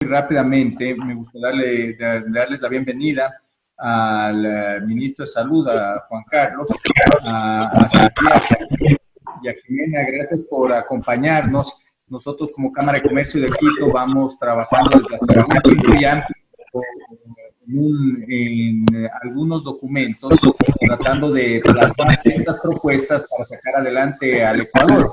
Rápidamente, me gusta darles la bienvenida al ministro de Salud, a Juan Carlos, a Santiago y a Jimena. Gracias por acompañarnos. Nosotros como Cámara de Comercio de Quito vamos trabajando desde hace algún tiempo ya en algunos documentos, tratando de plasmar ciertas propuestas para sacar adelante al Ecuador.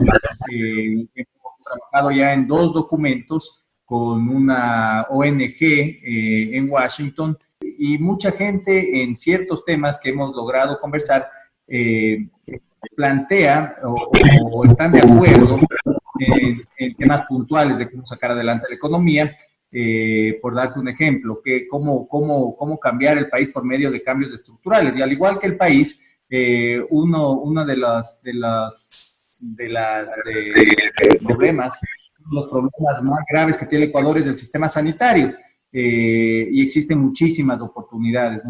Hemos trabajado ya en 2 documentos con una ONG en Washington, y mucha gente en ciertos temas que hemos logrado conversar plantea o están de acuerdo en temas puntuales de cómo sacar adelante la economía. Por darte un ejemplo, que cómo cambiar el país por medio de cambios estructurales. Y al igual que el país, uno de los problemas más graves que tiene el Ecuador es el sistema sanitario. Y existen muchísimas oportunidades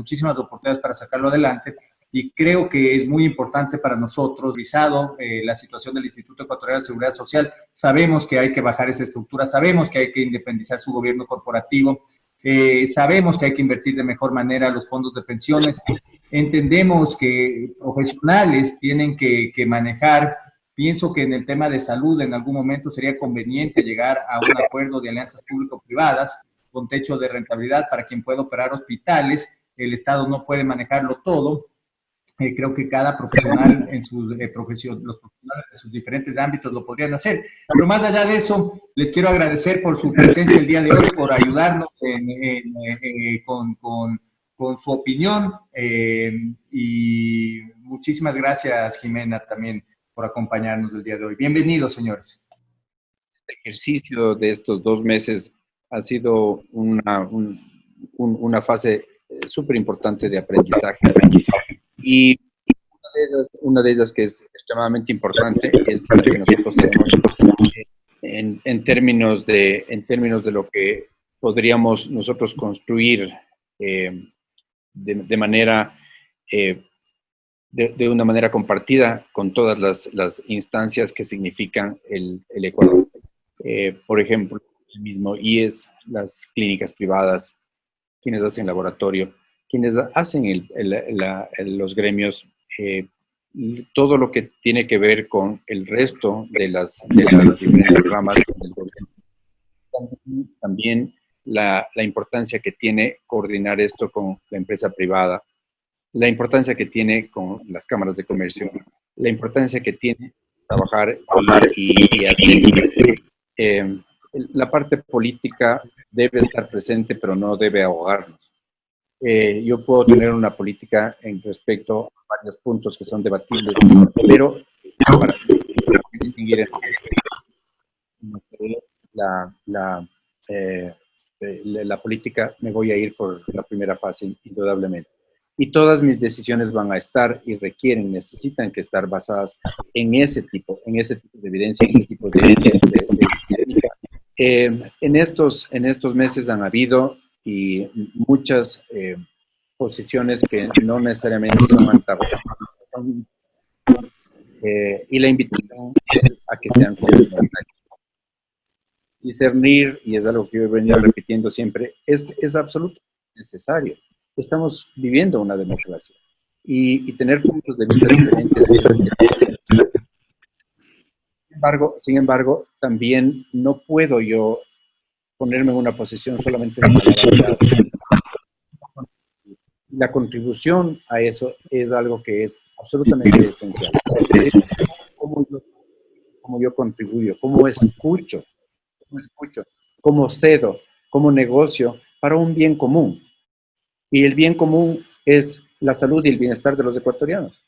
para sacarlo adelante. Y creo que es muy importante para nosotros, visado la situación del Instituto Ecuatorial de Seguridad Social. Sabemos que hay que bajar esa estructura, sabemos que hay que independizar su gobierno corporativo, sabemos que hay que invertir de mejor manera los fondos de pensiones. Entendemos que profesionales tienen que manejar. Pienso que en el tema de salud en algún momento sería conveniente llegar a un acuerdo de alianzas público-privadas con techo de rentabilidad para quien pueda operar hospitales. El Estado no puede manejarlo todo. Creo que cada profesional en su profesión, los profesionales de sus diferentes ámbitos lo podrían hacer. Pero más allá de eso, les quiero agradecer por su presencia el día de hoy, por ayudarnos con su opinión. Y muchísimas gracias, Jimena, también por acompañarnos el día de hoy. Bienvenidos, señores. Este ejercicio de estos 2 meses ha sido una fase súper importante de aprendizaje. Y una de ellas que es extremadamente importante es la que nosotros tenemos en términos de lo que podríamos nosotros construir de una manera compartida con todas las instancias que significan el Ecuador. Por ejemplo, el mismo IES, las clínicas privadas, quienes hacen laboratorio, quienes hacen los gremios, todo lo que tiene que ver con el resto de las diferentes ramas del gobierno. También la importancia que tiene coordinar esto con la empresa privada, la importancia que tiene con las cámaras de comercio, la importancia que tiene trabajar y hacer. La parte política debe estar presente, pero no debe ahogarnos. Yo puedo tener una política en respecto a varios puntos que son debatibles, pero para distinguir la política, me voy a ir por la primera fase, indudablemente. Y todas mis decisiones van a estar y necesitan que estar basadas en ese tipo de evidencia, en ese tipo de evidencia técnica. En estos meses han habido y muchas posiciones que no necesariamente son antagónicas. Y la invitación es a que sean complementarios. Discernir, y es algo que yo he venido repitiendo siempre, es absolutamente necesario. Estamos viviendo una democracia y tener puntos de vista diferentes Sin embargo, también no puedo yo ponerme en una posición solamente de palabra. La contribución a eso es algo que es absolutamente esencial. ¿Cómo yo contribuyo? ¿Cómo escucho? ¿Cómo cedo? ¿Cómo negocio para un bien común? Y el bien común es la salud y el bienestar de los ecuatorianos.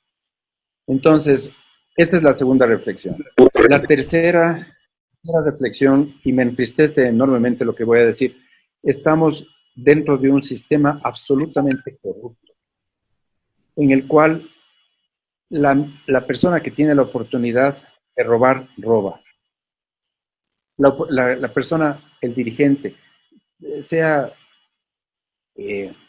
Entonces, esa es la segunda reflexión. La tercera reflexión, y me entristece enormemente lo que voy a decir, estamos dentro de un sistema absolutamente corrupto, en el cual la persona que tiene la oportunidad de robar, roba. La persona, el dirigente, sea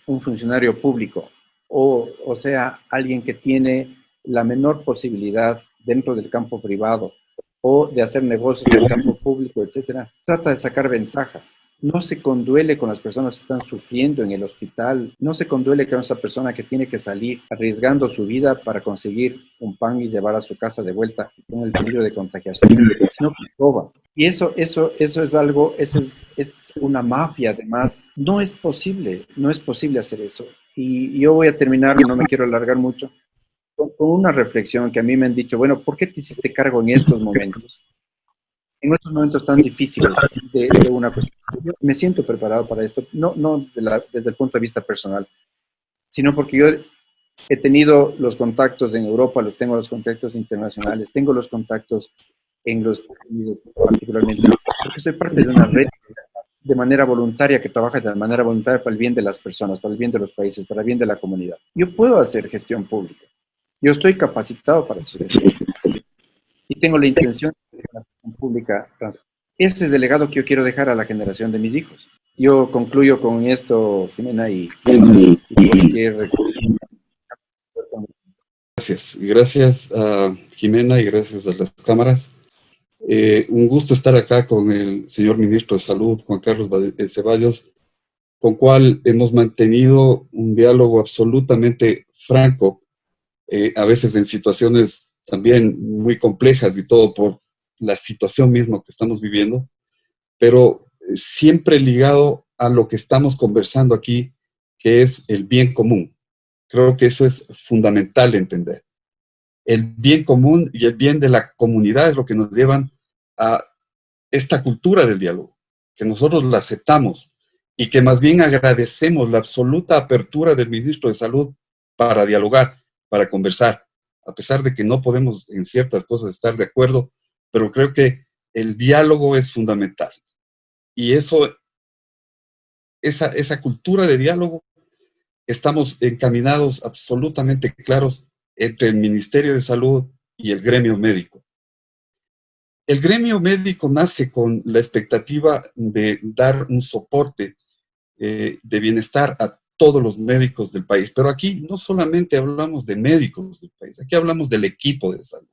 un funcionario público o sea alguien que tiene la menor posibilidad dentro del campo privado o de hacer negocios en el campo público, etcétera, trata de sacar ventaja. no se conduele con las personas que están sufriendo en el hospital, no se conduele con esa persona que tiene que salir arriesgando su vida para conseguir un pan y llevar a su casa de vuelta con el peligro de contagiarse, sino que roba. Y eso es algo, es una mafia además. No es posible, no es posible hacer eso. Y yo voy a terminar, no me quiero alargar mucho, con una reflexión que a mí me han dicho, bueno, ¿por qué te hiciste cargo en estos momentos? En estos momentos tan difíciles de una cuestión. Yo me siento preparado para esto, no desde el punto de vista personal, sino porque yo he tenido los contactos en Europa, tengo los contactos internacionales, tengo los contactos en los Estados Unidos, particularmente, porque soy parte de una red de manera voluntaria que trabaja de manera voluntaria para el bien de las personas, para el bien de los países, para el bien de la comunidad. Yo puedo hacer gestión pública. Yo estoy capacitado para hacer eso. Y tengo la intención de hacer la gestión pública transparente. Ese es el legado que yo quiero dejar a la generación de mis hijos. Yo concluyo con esto, Jimena, y cualquier... Gracias. Gracias a Jimena y gracias a las cámaras. Un gusto estar acá con el señor Ministro de Salud, Juan Carlos Ceballos, con cual hemos mantenido un diálogo absolutamente franco, a veces en situaciones también muy complejas y todo por la situación misma que estamos viviendo, pero siempre ligado a lo que estamos conversando aquí, que es el bien común. Creo que eso es fundamental entender. El bien común y el bien de la comunidad es lo que nos llevan a esta cultura del diálogo, que nosotros la aceptamos y que más bien agradecemos la absoluta apertura del Ministro de Salud para dialogar, para conversar, a pesar de que no podemos en ciertas cosas estar de acuerdo, pero creo que el diálogo es fundamental. Y esa cultura de diálogo, estamos encaminados absolutamente claros entre el Ministerio de Salud y el gremio médico. El gremio médico nace con la expectativa de dar un soporte de bienestar a todos los médicos del país, pero aquí no solamente hablamos de médicos del país, aquí hablamos del equipo de salud.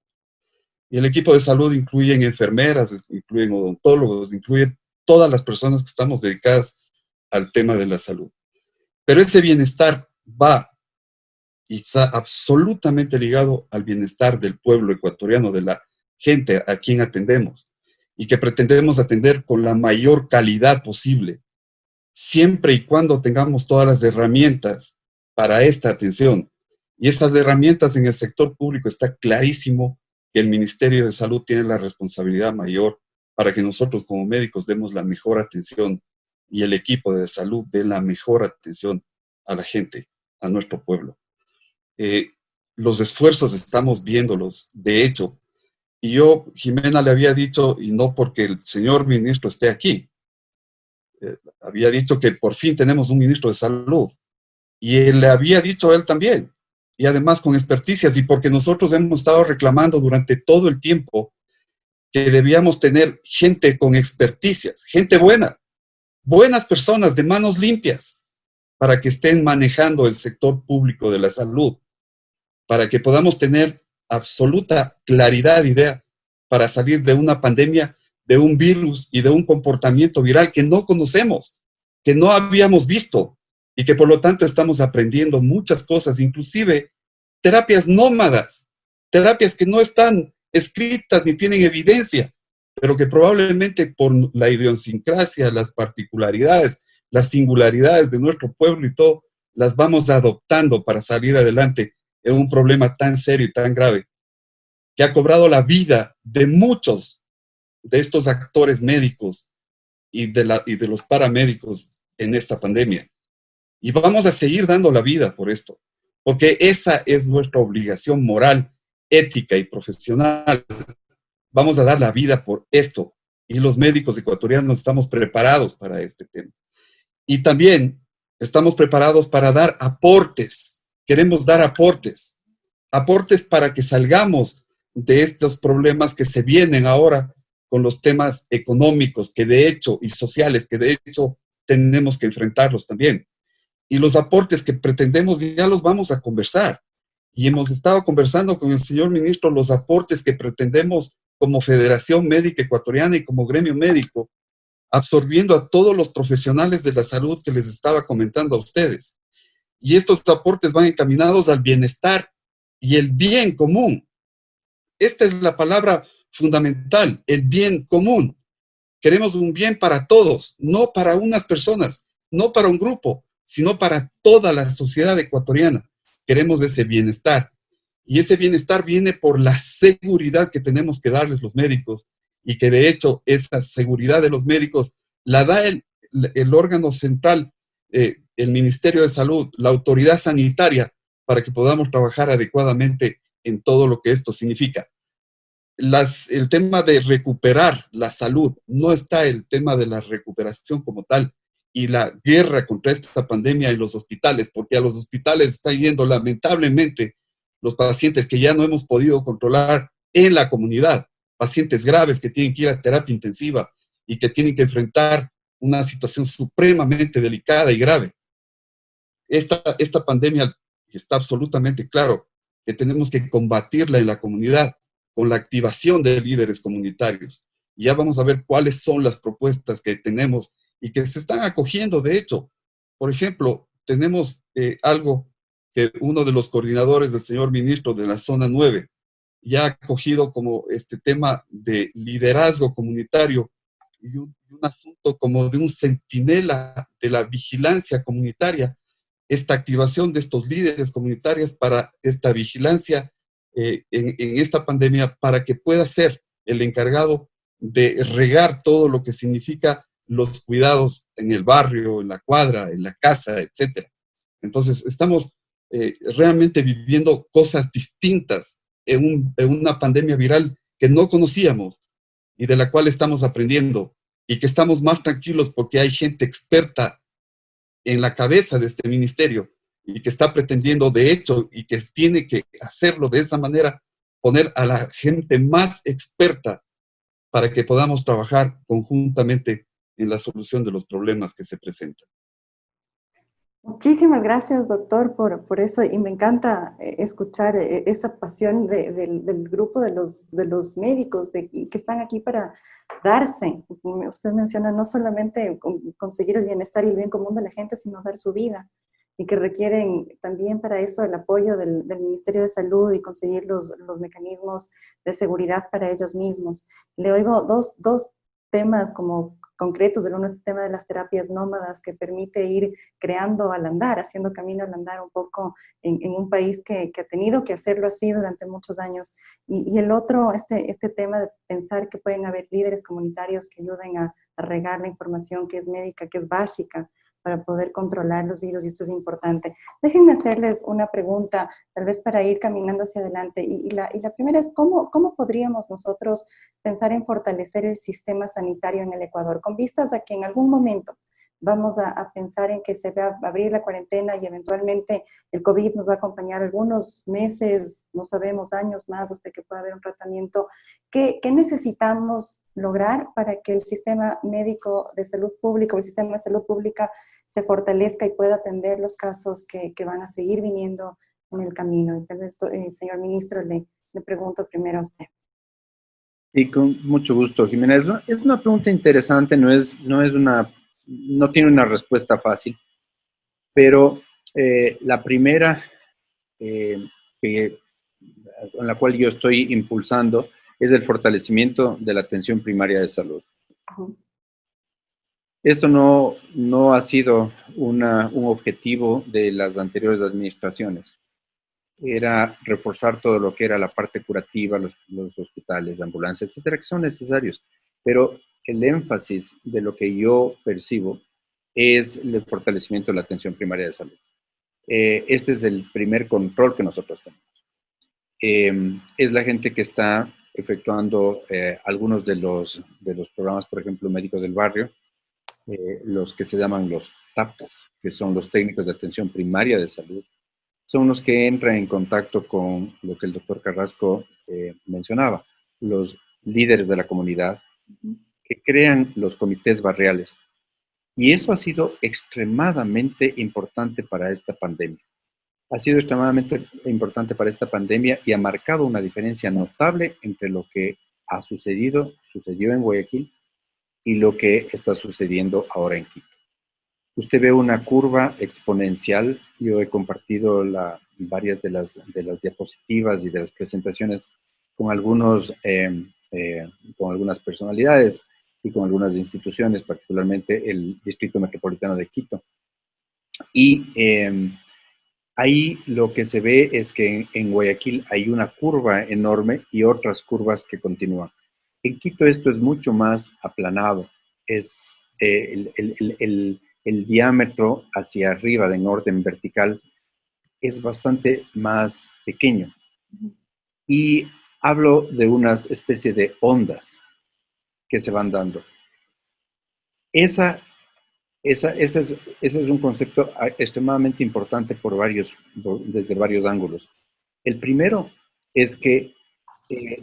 Y el equipo de salud incluye enfermeras, incluyen odontólogos, incluye todas las personas que estamos dedicadas al tema de la salud. Pero ese bienestar va y está absolutamente ligado al bienestar del pueblo ecuatoriano, de la gente a quien atendemos y que pretendemos atender con la mayor calidad posible, siempre y cuando tengamos todas las herramientas para esta atención. Y estas herramientas en el sector público está clarísimo que el Ministerio de Salud tiene la responsabilidad mayor para que nosotros como médicos demos la mejor atención y el equipo de salud dé la mejor atención a la gente, a nuestro pueblo. Los esfuerzos estamos viéndolos, de hecho, y yo, Jimena, le había dicho, y no porque el señor ministro esté aquí, había dicho que por fin tenemos un ministro de salud, y él le había dicho a él también, y además con experticias, y porque nosotros hemos estado reclamando durante todo el tiempo que debíamos tener gente con experticias, gente buena, buenas personas de manos limpias, para que estén manejando el sector público de la salud, para que podamos tener absoluta claridad de idea para salir de una pandemia, de un virus y de un comportamiento viral que no conocemos, que no habíamos visto y que por lo tanto estamos aprendiendo muchas cosas, inclusive terapias nómadas, terapias que no están escritas ni tienen evidencia, pero que probablemente por la idiosincrasia, las particularidades, las singularidades de nuestro pueblo y todo, las vamos adoptando para salir adelante en un problema tan serio y tan grave, que ha cobrado la vida de muchos de estos actores médicos y de los paramédicos en esta pandemia. Y vamos a seguir dando la vida por esto, porque esa es nuestra obligación moral, ética y profesional. Vamos a dar la vida por esto, y los médicos ecuatorianos estamos preparados para este tema. Y también estamos preparados para dar aportes. Queremos dar aportes para que salgamos de estos problemas que se vienen ahora con los temas económicos que de hecho y sociales que de hecho tenemos que enfrentarlos también. Y los aportes que pretendemos ya los vamos a conversar. Y hemos estado conversando con el señor ministro los aportes que pretendemos como Federación Médica Ecuatoriana y como gremio médico absorbiendo a todos los profesionales de la salud que les estaba comentando a ustedes. Y estos aportes van encaminados al bienestar y el bien común. Esta es la palabra fundamental, el bien común. Queremos un bien para todos, no para unas personas, no para un grupo, sino para toda la sociedad ecuatoriana. Queremos ese bienestar. Y ese bienestar viene por la seguridad que tenemos que darles los médicos, y que de hecho esa seguridad de los médicos la da el órgano central, el Ministerio de Salud, la autoridad sanitaria, para que podamos trabajar adecuadamente en todo lo que esto significa. El tema de recuperar la salud, no está el tema de la recuperación como tal y la guerra contra esta pandemia en los hospitales, porque a los hospitales están yendo lamentablemente los pacientes que ya no hemos podido controlar en la comunidad, pacientes graves que tienen que ir a terapia intensiva y que tienen que enfrentar una situación supremamente delicada y grave. Esta pandemia está absolutamente claro que tenemos que combatirla en la comunidad con la activación de líderes comunitarios. Ya vamos a ver cuáles son las propuestas que tenemos y que se están acogiendo, de hecho. Por ejemplo, tenemos algo que uno de los coordinadores del señor ministro de la Zona 9 ya ha acogido como este tema de liderazgo comunitario y un asunto como de un centinela de la vigilancia comunitaria, esta activación de estos líderes comunitarios para esta vigilancia en esta pandemia, para que pueda ser el encargado de regar todo lo que significa los cuidados en el barrio, en la cuadra, en la casa, etc. Entonces, estamos realmente viviendo cosas distintas en una pandemia viral que no conocíamos y de la cual estamos aprendiendo, y que estamos más tranquilos porque hay gente experta en la cabeza de este ministerio y que está pretendiendo, de hecho, y que tiene que hacerlo de esa manera, poner a la gente más experta para que podamos trabajar conjuntamente en la solución de los problemas que se presentan. Muchísimas gracias, doctor, por eso, y me encanta escuchar esa pasión del grupo de los médicos que están aquí para darse. Usted menciona no solamente conseguir el bienestar y el bien común de la gente, sino dar su vida, y que requieren también para eso el apoyo del Ministerio de Salud y conseguir los mecanismos de seguridad para ellos mismos. Le oigo dos temas como concretos. El uno es el tema de las terapias nómadas, que permite ir creando al andar, haciendo camino al andar un poco en un país que ha tenido que hacerlo así durante muchos años. Y el otro, este tema de pensar que pueden haber líderes comunitarios que ayuden a regar la información que es médica, que es básica, para poder controlar los virus, y esto es importante. Déjenme hacerles una pregunta, tal vez para ir caminando hacia adelante, y la primera es, ¿cómo podríamos nosotros pensar en fortalecer el sistema sanitario en el Ecuador, con vistas a que en algún momento vamos a pensar en que se va a abrir la cuarentena y eventualmente el COVID nos va a acompañar algunos meses, no sabemos, años más, hasta que pueda haber un tratamiento? ¿Qué necesitamos lograr para que el sistema médico de salud pública o el sistema de salud pública se fortalezca y pueda atender los casos que van a seguir viniendo en el camino? Y tal vez, señor ministro, le pregunto primero a usted. Sí, con mucho gusto, Jimena. Es una pregunta interesante, no tiene una respuesta fácil, pero la primera en la cual yo estoy impulsando es el fortalecimiento de la atención primaria de salud. Uh-huh. Esto no ha sido un objetivo de las anteriores administraciones. Era reforzar todo lo que era la parte curativa, los hospitales, ambulancias, etcétera, que son necesarios. Pero el énfasis de lo que yo percibo es el fortalecimiento de la atención primaria de salud. Este es el primer control que nosotros tenemos. Es la gente que está efectuando algunos de los programas, por ejemplo, médicos del barrio, los que se llaman los TAPS, que son los técnicos de atención primaria de salud. Son los que entran en contacto con lo que el doctor Carrasco mencionaba, los líderes de la comunidad, que crean los comités barriales. Y eso ha sido extremadamente importante para esta pandemia. Ha sido extremadamente importante para esta pandemia y ha marcado una diferencia notable entre lo que sucedió en Guayaquil y lo que está sucediendo ahora en Quito. Usted ve una curva exponencial. Yo he compartido varias de las diapositivas y de las presentaciones con con algunas personalidades y con algunas instituciones, particularmente el Distrito Metropolitano de Quito. Y ahí lo que se ve es que en Guayaquil hay una curva enorme y otras curvas que continúan. En Quito esto es mucho más aplanado. Es el diámetro hacia arriba, en orden vertical, es bastante más pequeño. Y hablo de unas especies de ondas que se van dando. Ese es un concepto extremadamente importante desde varios ángulos. El primero es que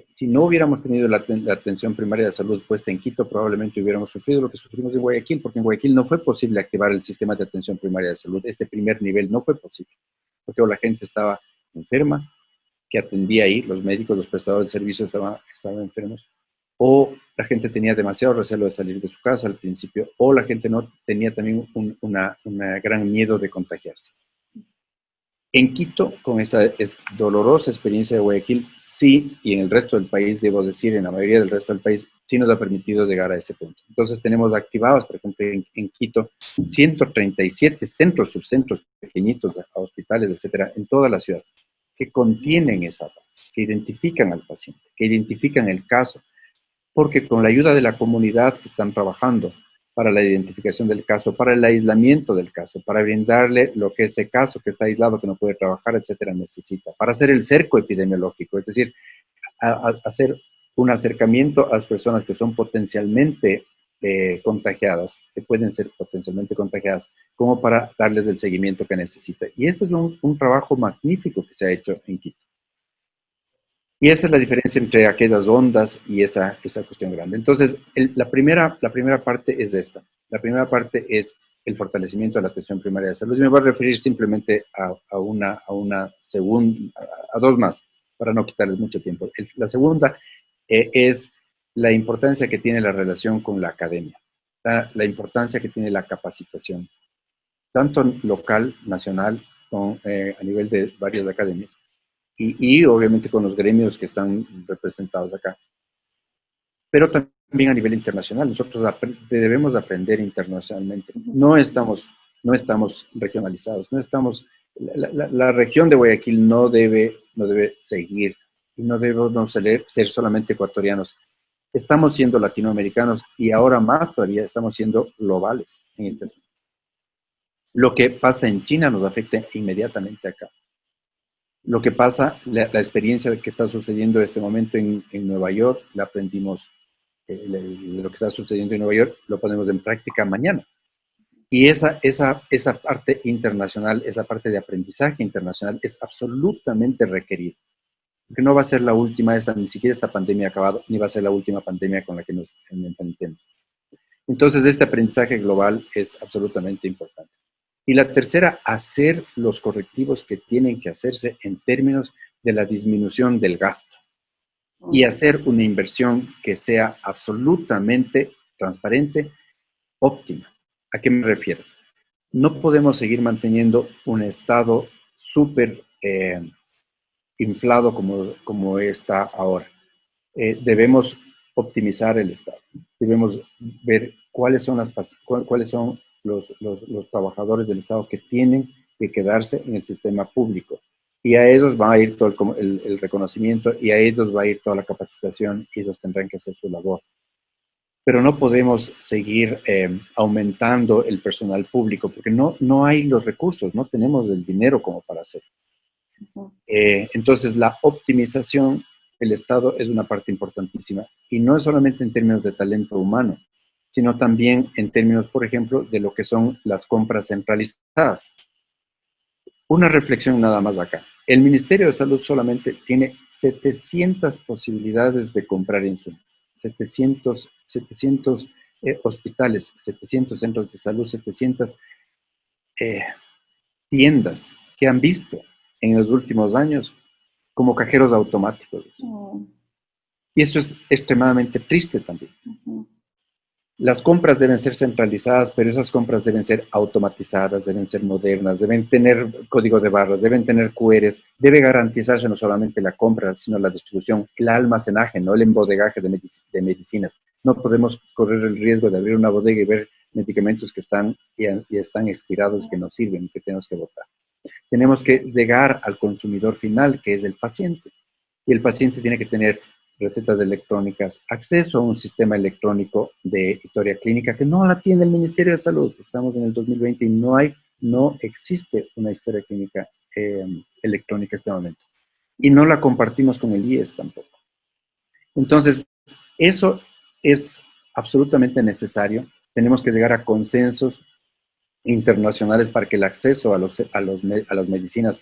si no hubiéramos tenido la atención primaria de salud puesta en Quito, probablemente hubiéramos sufrido lo que sufrimos en Guayaquil, porque en Guayaquil no fue posible activar el sistema de atención primaria de salud. Este primer nivel no fue posible, porque la gente estaba enferma, que atendía ahí, los médicos, los prestadores de servicios estaban enfermos, o la gente tenía demasiado recelo de salir de su casa al principio, o la gente no tenía también una gran miedo de contagiarse. En Quito, con esa dolorosa experiencia de Guayaquil, sí, y en el resto del país, debo decir, en la mayoría del resto del país, sí nos ha permitido llegar a ese punto. Entonces tenemos activados, por ejemplo, en Quito, 137 centros, subcentros pequeñitos, hospitales, etcétera, en toda la ciudad, que contienen esa base, que identifican al paciente, que identifican el caso, porque con la ayuda de la comunidad están trabajando para la identificación del caso, para el aislamiento del caso, para brindarle lo que ese caso que está aislado, que no puede trabajar, etcétera, necesita, para hacer el cerco epidemiológico, es decir, hacer un acercamiento a las personas que son potencialmente contagiadas, que pueden ser potencialmente contagiadas, como para darles el seguimiento que necesita. Y este es un trabajo magnífico que se ha hecho en Quito. Y esa es la diferencia entre aquellas ondas y esa cuestión grande. Entonces, la primera parte es esta. La primera parte es el fortalecimiento de la atención primaria de salud. Y me voy a referir simplemente a dos más, para no quitarles mucho tiempo. La segunda es la importancia que tiene la relación con la academia, la importancia que tiene la capacitación, tanto local, nacional, a nivel de varias academias, y obviamente con los gremios que están representados acá. Pero también a nivel internacional. Nosotros debemos aprender internacionalmente. No estamos regionalizados. La región de Guayaquil no debe seguir, y no debemos ser solamente ecuatorianos. Estamos siendo latinoamericanos y ahora más todavía estamos siendo globales en este asunto. Lo que pasa en China nos afecta inmediatamente acá. Lo que pasa, la experiencia que está sucediendo en este momento en Nueva York, la aprendimos, lo que está sucediendo en Nueva York, lo ponemos en práctica mañana. Y esa parte internacional, esa parte de aprendizaje internacional es absolutamente requerida. Porque no va a ser la última, ni siquiera esta pandemia ha acabado, ni va a ser la última pandemia con la que nos enfrentemos. Entonces, este aprendizaje global es absolutamente importante. Y la tercera, hacer los correctivos que tienen que hacerse en términos de la disminución del gasto y hacer una inversión que sea absolutamente transparente, óptima. ¿A qué me refiero? No podemos seguir manteniendo un estado súper inflado como está ahora. Debemos optimizar el estado. Debemos ver cuáles son los trabajadores del Estado que tienen que quedarse en el sistema público. Y a ellos va a ir todo el reconocimiento, y a ellos va a ir toda la capacitación, y ellos tendrán que hacer su labor. Pero no podemos seguir aumentando el personal público, porque no hay los recursos, no tenemos el dinero como para hacerlo. Entonces, la optimización del Estado es una parte importantísima, y no es solamente en términos de talento humano, sino también en términos, por ejemplo, de lo que son las compras centralizadas. Una reflexión nada más acá. El Ministerio de Salud solamente tiene 700 posibilidades de comprar insumos. 700 hospitales, 700 centros de salud, 700 tiendas que han visto en los últimos años como cajeros automáticos. Y eso es extremadamente triste también. Las compras deben ser centralizadas, pero esas compras deben ser automatizadas, deben ser modernas, deben tener código de barras, deben tener QRs, debe garantizarse no solamente la compra, sino la distribución, el almacenaje, no el embodegaje de medicinas. No podemos correr el riesgo de abrir una bodega y ver medicamentos que están y están expirados, que no sirven, que tenemos que botar. Tenemos que llegar al consumidor final, que es el paciente. Y el paciente tiene que tener recetas electrónicas, acceso a un sistema electrónico de historia clínica que no la tiene el Ministerio de Salud. Estamos en el 2020 y no existe una historia clínica electrónica en este momento. Y no la compartimos con el IES tampoco. Entonces, eso es absolutamente necesario. Tenemos que llegar a consensos internacionales para que el acceso a las medicinas,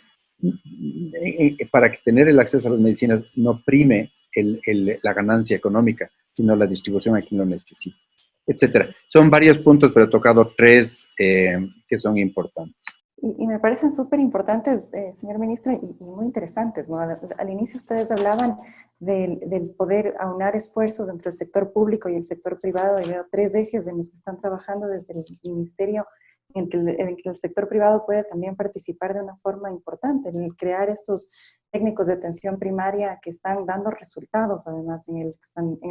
para que tener el acceso a las medicinas no prime la ganancia económica, sino la distribución a quien lo necesita, etcétera. Son varios puntos, pero he tocado 3 que son importantes. Y me parecen súper importantes, señor ministro, y muy interesantes, ¿no? Al inicio ustedes hablaban del poder aunar esfuerzos entre el sector público y el sector privado, y veo 3 ejes en los que están trabajando desde el ministerio, en que el sector privado puede también participar de una forma importante, en el crear estos técnicos de atención primaria que están dando resultados, además, en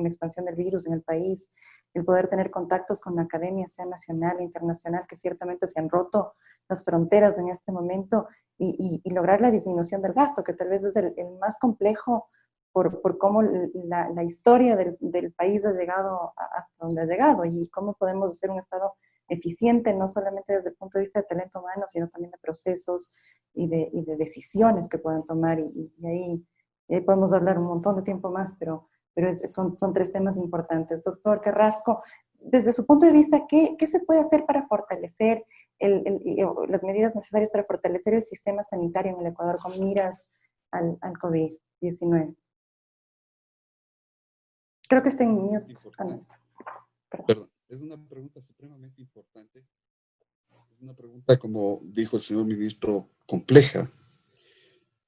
la expansión del virus en el país, el poder tener contactos con la academia, sea nacional e internacional, que ciertamente se han roto las fronteras en este momento, y lograr la disminución del gasto, que tal vez es el más complejo por cómo la historia del país ha llegado hasta donde ha llegado, y cómo podemos hacer un Estado eficiente, no solamente desde el punto de vista de talento humano, sino también de procesos y de decisiones que puedan tomar, y ahí podemos hablar un montón de tiempo más, pero son 3 temas importantes. Doctor Carrasco, desde su punto de vista, ¿qué se puede hacer para fortalecer las medidas necesarias para fortalecer el sistema sanitario en el Ecuador con miras al COVID-19? Creo que está en mute. No está. Perdón. Es una pregunta supremamente importante. Es una pregunta, como dijo el señor ministro, compleja.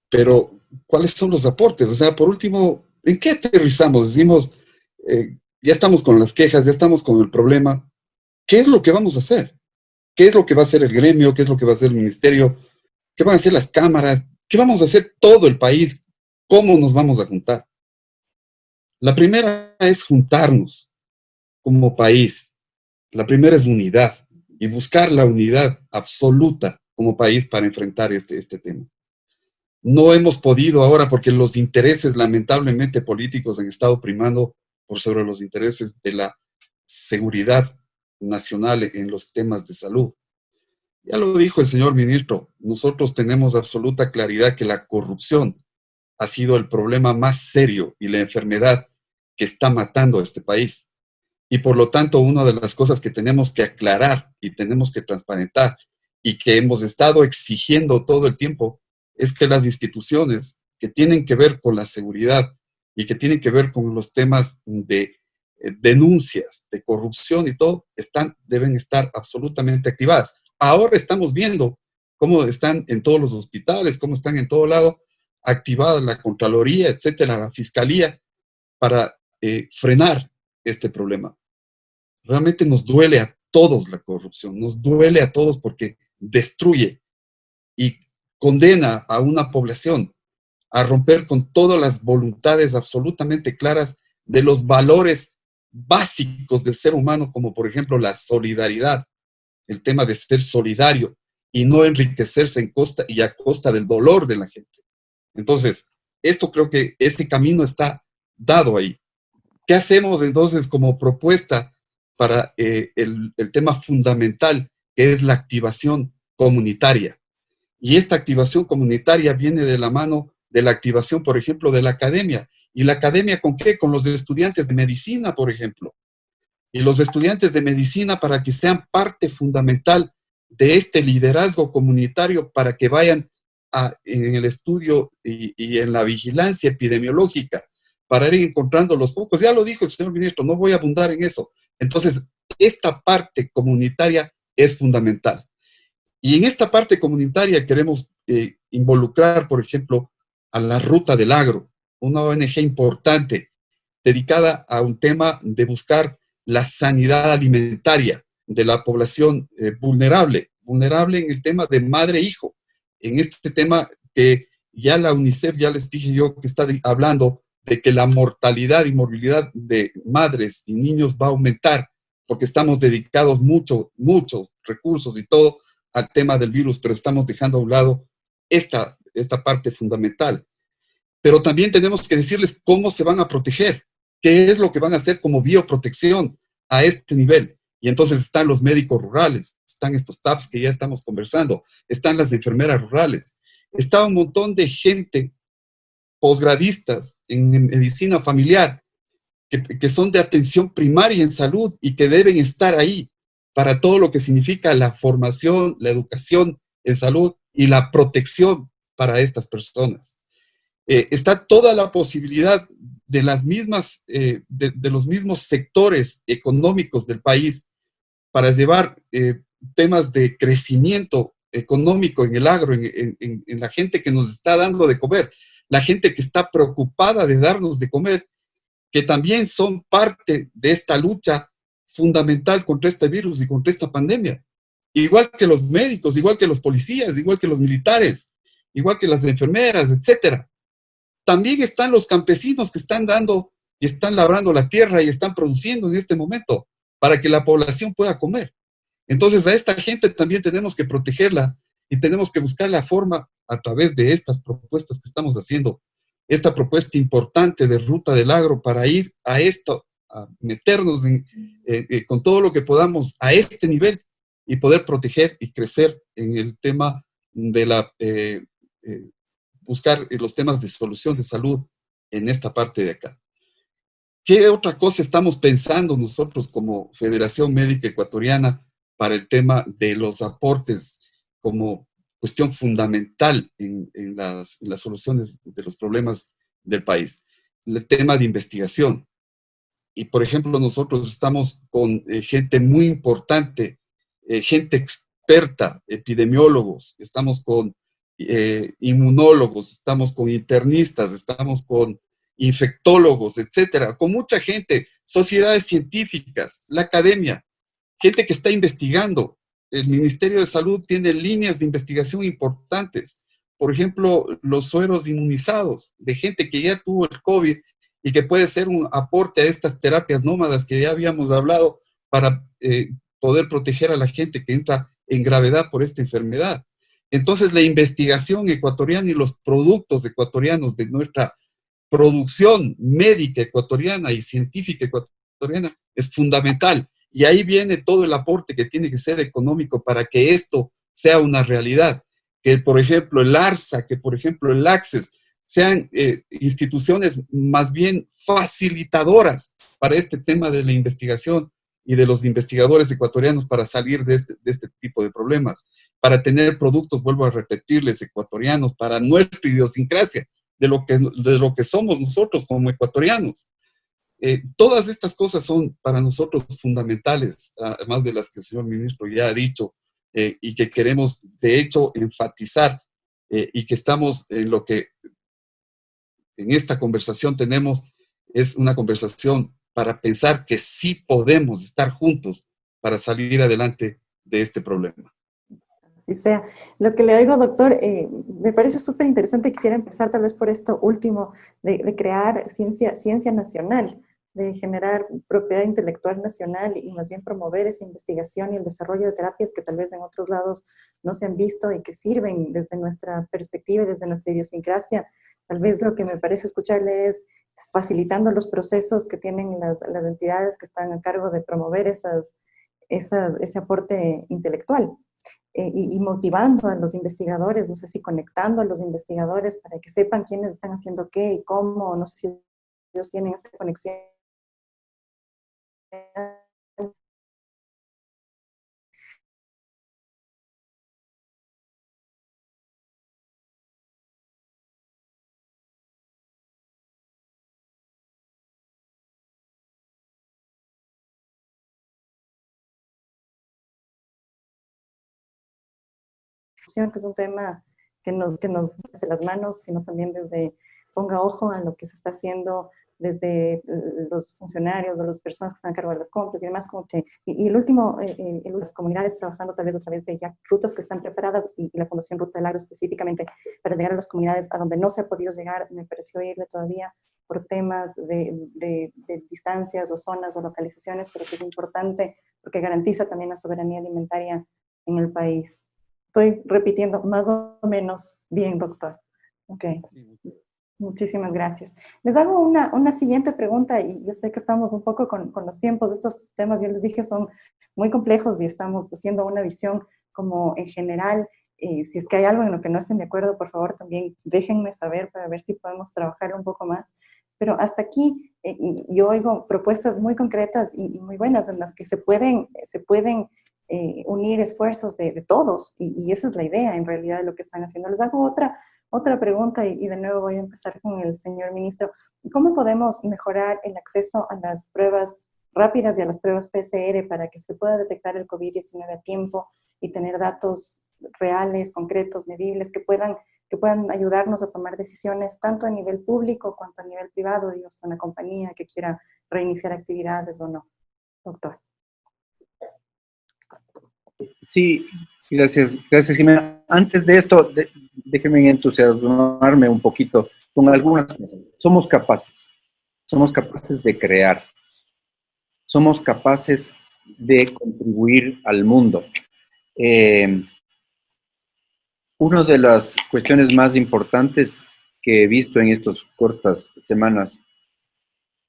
Pero, ¿cuáles son los aportes? O sea, por último, ¿en qué aterrizamos? Decimos, ya estamos con las quejas, ya estamos con el problema. ¿Qué es lo que vamos a hacer? ¿Qué es lo que va a hacer el gremio? ¿Qué es lo que va a hacer el ministerio? ¿Qué van a hacer las cámaras? ¿Qué vamos a hacer todo el país? ¿Cómo nos vamos a juntar? La primera es juntarnos como país. La primera es unidad, y buscar la unidad absoluta como país para enfrentar este tema. No hemos podido ahora porque los intereses lamentablemente políticos han estado primando por sobre los intereses de la seguridad nacional en los temas de salud. Ya lo dijo el señor ministro, nosotros tenemos absoluta claridad que la corrupción ha sido el problema más serio y la enfermedad que está matando a este país. Y por lo tanto, una de las cosas que tenemos que aclarar y tenemos que transparentar y que hemos estado exigiendo todo el tiempo es que las instituciones que tienen que ver con la seguridad y que tienen que ver con los temas de denuncias, de corrupción y todo, deben estar absolutamente activadas. Ahora estamos viendo cómo están en todos los hospitales, cómo están en todo lado activadas la Contraloría, etcétera, la Fiscalía, para frenar este problema. Realmente nos duele a todos la corrupción, nos duele a todos porque destruye y condena a una población a romper con todas las voluntades absolutamente claras de los valores básicos del ser humano, como por ejemplo la solidaridad, el tema de ser solidario y no enriquecerse a costa del dolor de la gente. Entonces, esto creo que ese camino está dado ahí. ¿Qué hacemos entonces como propuesta para el tema fundamental, que es la activación comunitaria? Y esta activación comunitaria viene de la mano de la activación, por ejemplo, de la academia. ¿Y la academia con qué? Con los estudiantes de medicina, por ejemplo. Y los estudiantes de medicina para que sean parte fundamental de este liderazgo comunitario, para que vayan en el estudio y en la vigilancia epidemiológica, para ir encontrando los focos. Ya lo dijo el señor ministro, no voy a abundar en eso. Entonces, esta parte comunitaria es fundamental. Y en esta parte comunitaria queremos involucrar, por ejemplo, a la Ruta del Agro, una ONG importante dedicada a un tema de buscar la sanidad alimentaria de la población vulnerable en el tema de madre-hijo, en este tema que ya la UNICEF, ya les dije yo, que está hablando de que la mortalidad y morbilidad de madres y niños va a aumentar, porque estamos dedicados muchos recursos y todo al tema del virus, pero estamos dejando a un lado esta parte fundamental. Pero también tenemos que decirles cómo se van a proteger, qué es lo que van a hacer como bioprotección a este nivel. Y entonces están los médicos rurales, están estos TAPS que ya estamos conversando, están las enfermeras rurales, está un montón de gente posgradistas en medicina familiar que son de atención primaria en salud y que deben estar ahí para todo lo que significa la formación, la educación en salud y la protección para estas personas. Está toda la posibilidad de las mismas, de los mismos sectores económicos del país para llevar temas de crecimiento económico en el agro, en la gente que nos está dando de comer, la gente que está preocupada de darnos de comer, que también son parte de esta lucha fundamental contra este virus y contra esta pandemia. Igual que los médicos, igual que los policías, igual que los militares, igual que las enfermeras, etcétera. También están los campesinos que están dando y están labrando la tierra y están produciendo en este momento para que la población pueda comer. Entonces a esta gente también tenemos que protegerla y tenemos que buscar la forma a través de estas propuestas que estamos haciendo, esta propuesta importante de ruta del agro para ir a esto, a meternos con todo lo que podamos a este nivel y poder proteger y crecer en el tema de la buscar los temas de solución de salud en esta parte de acá. ¿Qué otra cosa estamos pensando nosotros como Federación Médica Ecuatoriana para el tema de los aportes como cuestión fundamental en las soluciones de los problemas del país? El tema de investigación. Y, por ejemplo, nosotros estamos con gente muy importante, gente experta, epidemiólogos, estamos con inmunólogos, estamos con internistas, estamos con infectólogos, etcétera, con mucha gente, sociedades científicas, la academia, gente que está investigando. El Ministerio de Salud tiene líneas de investigación importantes. Por ejemplo, los sueros inmunizados de gente que ya tuvo el COVID y que puede ser un aporte a estas terapias nómadas que ya habíamos hablado para poder proteger a la gente que entra en gravedad por esta enfermedad. Entonces, la investigación ecuatoriana y los productos ecuatorianos de nuestra producción médica ecuatoriana y científica ecuatoriana es fundamental. Y ahí viene todo el aporte que tiene que ser económico para que esto sea una realidad. Que, por ejemplo, el ARSA, que, por ejemplo, el ACCES, sean instituciones más bien facilitadoras para este tema de la investigación y de los investigadores ecuatorianos para salir de este tipo de problemas, para tener productos, vuelvo a repetirles, ecuatorianos, para nuestra idiosincrasia, de lo que somos nosotros como ecuatorianos. Todas estas cosas son para nosotros fundamentales, además de las que el señor ministro ya ha dicho, y que queremos, de hecho, enfatizar, y que estamos en lo que en esta conversación tenemos, es una conversación para pensar que sí podemos estar juntos para salir adelante de este problema. Así sea. Lo que le oigo, doctor, me parece súper interesante. Quisiera empezar tal vez por esto último, de crear ciencia nacional, de generar propiedad intelectual nacional y más bien promover esa investigación y el desarrollo de terapias que tal vez en otros lados no se han visto y que sirven desde nuestra perspectiva y desde nuestra idiosincrasia. Tal vez lo que me parece escucharle es facilitando los procesos que tienen las entidades que están a cargo de promover ese aporte intelectual. Y motivando a los investigadores, no sé si conectando a los investigadores para que sepan quiénes están haciendo qué y cómo, no sé si ellos tienen esa conexión. Que es un tema que nos hace las manos, sino también desde ponga ojo a lo que se está haciendo desde los funcionarios o las personas que están a cargo de las compras y demás, como que, y el último, las comunidades trabajando tal vez a través de ya rutas que están preparadas y la Fundación Ruta del Agro específicamente para llegar a las comunidades a donde no se ha podido llegar, me pareció irle todavía por temas de distancias o zonas o localizaciones, pero que es importante porque garantiza también la soberanía alimentaria en el país. Estoy repitiendo más o menos bien, doctor. Ok. Muchísimas gracias. Les hago una siguiente pregunta y yo sé que estamos un poco con los tiempos. Estos temas, yo les dije, son muy complejos y estamos haciendo una visión como en general. Si es que hay algo en lo que no estén de acuerdo, por favor, también déjenme saber para ver si podemos trabajar un poco más. Pero hasta aquí yo oigo propuestas muy concretas y muy buenas en las que se pueden unir esfuerzos de todos y esa es la idea en realidad de lo que están haciendo. Les hago otra pregunta y de nuevo voy a empezar con el señor ministro. ¿Cómo podemos mejorar el acceso a las pruebas rápidas y a las pruebas PCR para que se pueda detectar el COVID-19 a tiempo y tener datos reales, concretos, medibles, que puedan ayudarnos a tomar decisiones tanto a nivel público cuanto a nivel privado, digamos, una compañía que quiera reiniciar actividades o no? Doctor. Sí, gracias, Jimena. Antes de esto, déjenme entusiasmarme un poquito con algunas cosas. Somos capaces de crear, somos capaces de contribuir al mundo. Una de las cuestiones más importantes que he visto en estas cortas semanas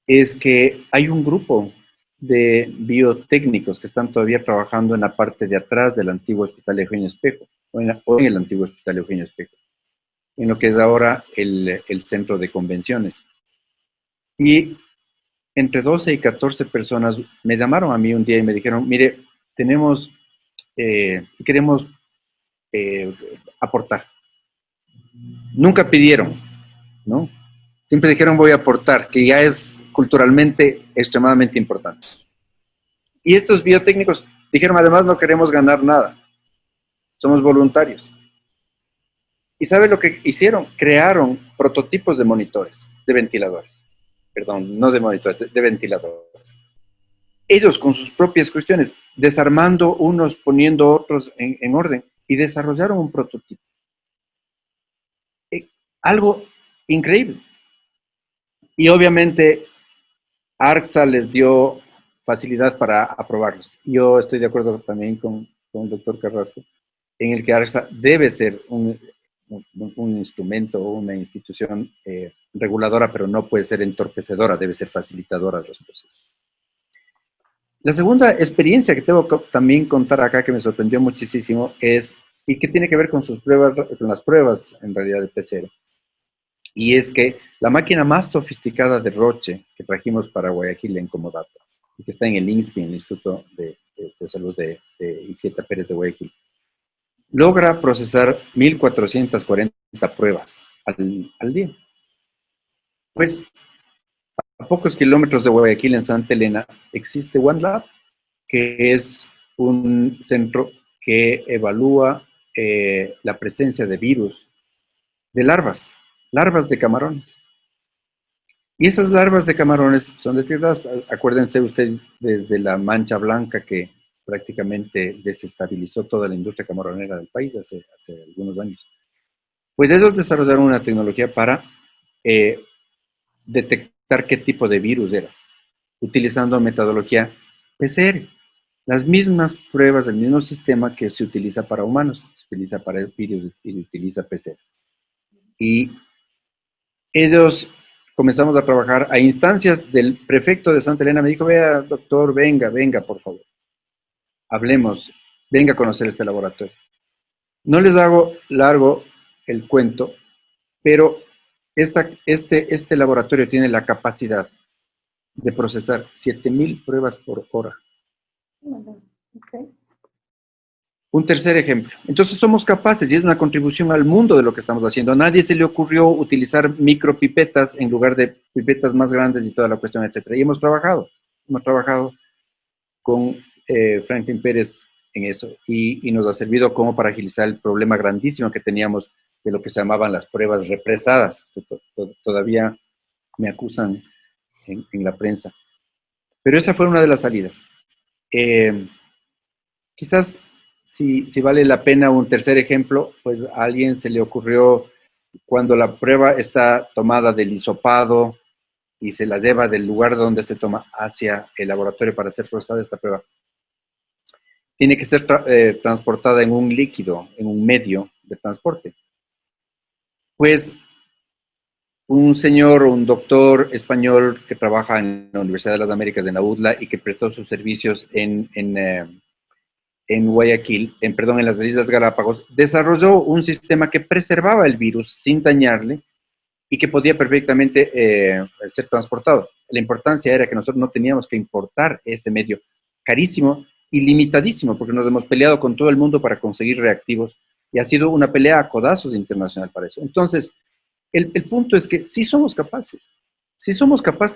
es que hay un grupo de biotécnicos que están todavía trabajando en la parte de atrás del antiguo Hospital Eugenio Espejo, o en el antiguo Hospital Eugenio Espejo, en lo que es ahora el centro de convenciones. Y entre 12 y 14 personas me llamaron a mí un día y me dijeron, mire, queremos aportar. Nunca pidieron, ¿no? Siempre dijeron voy a aportar, que ya es culturalmente extremadamente importante. Y estos biotécnicos dijeron, además no queremos ganar nada, somos voluntarios. ¿Y sabe lo que hicieron? Crearon prototipos de monitores, de ventiladores. Perdón, no de monitores, de ventiladores. Ellos con sus propias cuestiones, desarmando unos, poniendo otros en orden, y desarrollaron un prototipo. Algo increíble. Y obviamente ARCSA les dio facilidad para aprobarlos. Yo estoy de acuerdo también con el doctor Carrasco, en el que ARCSA debe ser un instrumento o una institución reguladora, pero no puede ser entorpecedora, debe ser facilitadora de los procesos. La segunda experiencia que tengo que también contar acá, que me sorprendió muchísimo, es, y que tiene que ver con sus pruebas, con las pruebas en realidad de PCR. Y es que la máquina más sofisticada de Roche que trajimos para Guayaquil en Comodato, y que está en el INSPI, en el Instituto de Salud de Isquieta Pérez de Guayaquil, logra procesar 1.440 pruebas al día. Pues a pocos kilómetros de Guayaquil, en Santa Elena, existe OneLab, que es un centro que evalúa la presencia de virus, de larvas de camarones. Y esas larvas de camarones son detectadas, acuérdense ustedes, desde la mancha blanca que prácticamente desestabilizó toda la industria camaronera del país hace algunos años. Pues ellos desarrollaron una tecnología para detectar qué tipo de virus era, utilizando metodología PCR. Las mismas pruebas del mismo sistema que se utiliza para humanos, se utiliza para el virus y utiliza PCR. Y ellos comenzamos a trabajar a instancias del prefecto de Santa Elena. Me dijo, vea, doctor, venga, por favor. Hablemos, venga a conocer este laboratorio. No les hago largo el cuento, pero este laboratorio tiene la capacidad de procesar 7,000 pruebas por hora. Okay. Un tercer ejemplo. Entonces somos capaces, y es una contribución al mundo de lo que estamos haciendo. A nadie se le ocurrió utilizar micropipetas en lugar de pipetas más grandes y toda la cuestión, etcétera. Y hemos trabajado con Franklin Pérez en eso y nos ha servido como para agilizar el problema grandísimo que teníamos de lo que se llamaban las pruebas represadas, que todavía me acusan en la prensa. Pero esa fue una de las salidas. Quizás si vale la pena un tercer ejemplo, pues a alguien se le ocurrió cuando la prueba está tomada del hisopado y se la lleva del lugar donde se toma hacia el laboratorio para ser procesada esta prueba. Tiene que ser transportada en un líquido, en un medio de transporte. Pues un señor, un doctor español que trabaja en la Universidad de las Américas de la UDLA y que prestó sus servicios en Guayaquil, en las Islas Galápagos, desarrolló un sistema que preservaba el virus sin dañarle y que podía perfectamente ser transportado. La importancia era que nosotros no teníamos que importar ese medio carísimo y limitadísimo, porque nos hemos peleado con todo el mundo para conseguir reactivos y ha sido una pelea a codazos internacional para eso. Entonces, el punto es que sí somos capaces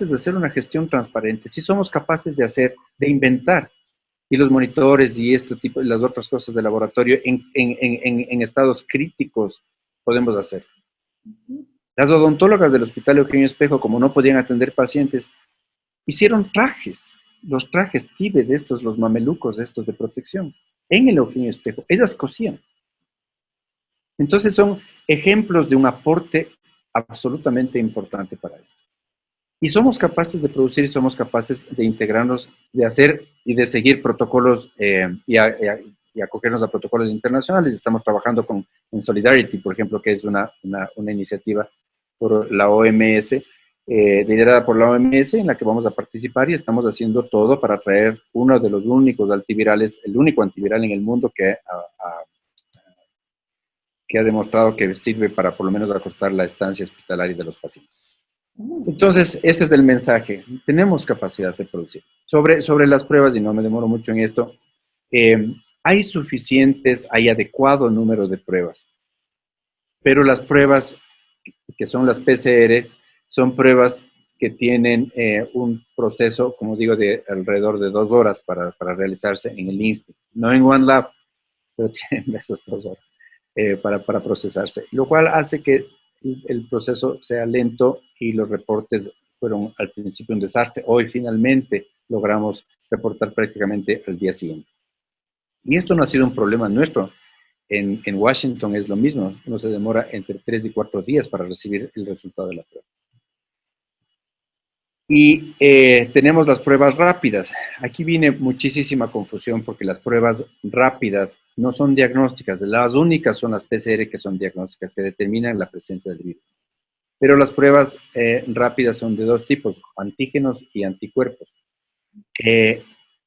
de hacer una gestión transparente, sí somos capaces de inventar, y los monitores y este tipo, las otras cosas de laboratorio en estados críticos podemos hacer. Las odontólogas del Hospital Eugenio Espejo, como no podían atender pacientes, hicieron trajes, los trajes tibe de estos, los mamelucos estos de protección, en el Eugenio Espejo. Ellas cosían. Entonces son ejemplos de un aporte absolutamente importante para esto. Y somos capaces de producir y somos capaces de integrarnos, de hacer y de seguir protocolos y acogernos a protocolos internacionales. Estamos trabajando en Solidarity, por ejemplo, que es una iniciativa por la OMS, liderada por la OMS, en la que vamos a participar y estamos haciendo todo para traer uno de los únicos antivirales, el único antiviral en el mundo que ha demostrado que sirve para por lo menos acortar la estancia hospitalaria de los pacientes. Entonces, ese es el mensaje. Tenemos capacidad de producir. Sobre las pruebas, y no me demoro mucho en esto, hay adecuado número de pruebas, pero las pruebas que son las PCR son pruebas que tienen un proceso, como digo, de alrededor de 2 horas para realizarse en el INSPE, no en OneLab, pero tienen esas 2 horas para procesarse, lo cual hace que el proceso sea lento y los reportes fueron al principio un desastre. Hoy finalmente logramos reportar prácticamente al día siguiente. Y esto no ha sido un problema nuestro. En Washington es lo mismo. Uno se demora entre 3 y 4 días para recibir el resultado de la prueba. Y tenemos las pruebas rápidas. Aquí viene muchísima confusión porque las pruebas rápidas no son diagnósticas. Las únicas son las PCR que son diagnósticas, que determinan la presencia del virus. Pero las pruebas rápidas son de 2 tipos, antígenos y anticuerpos.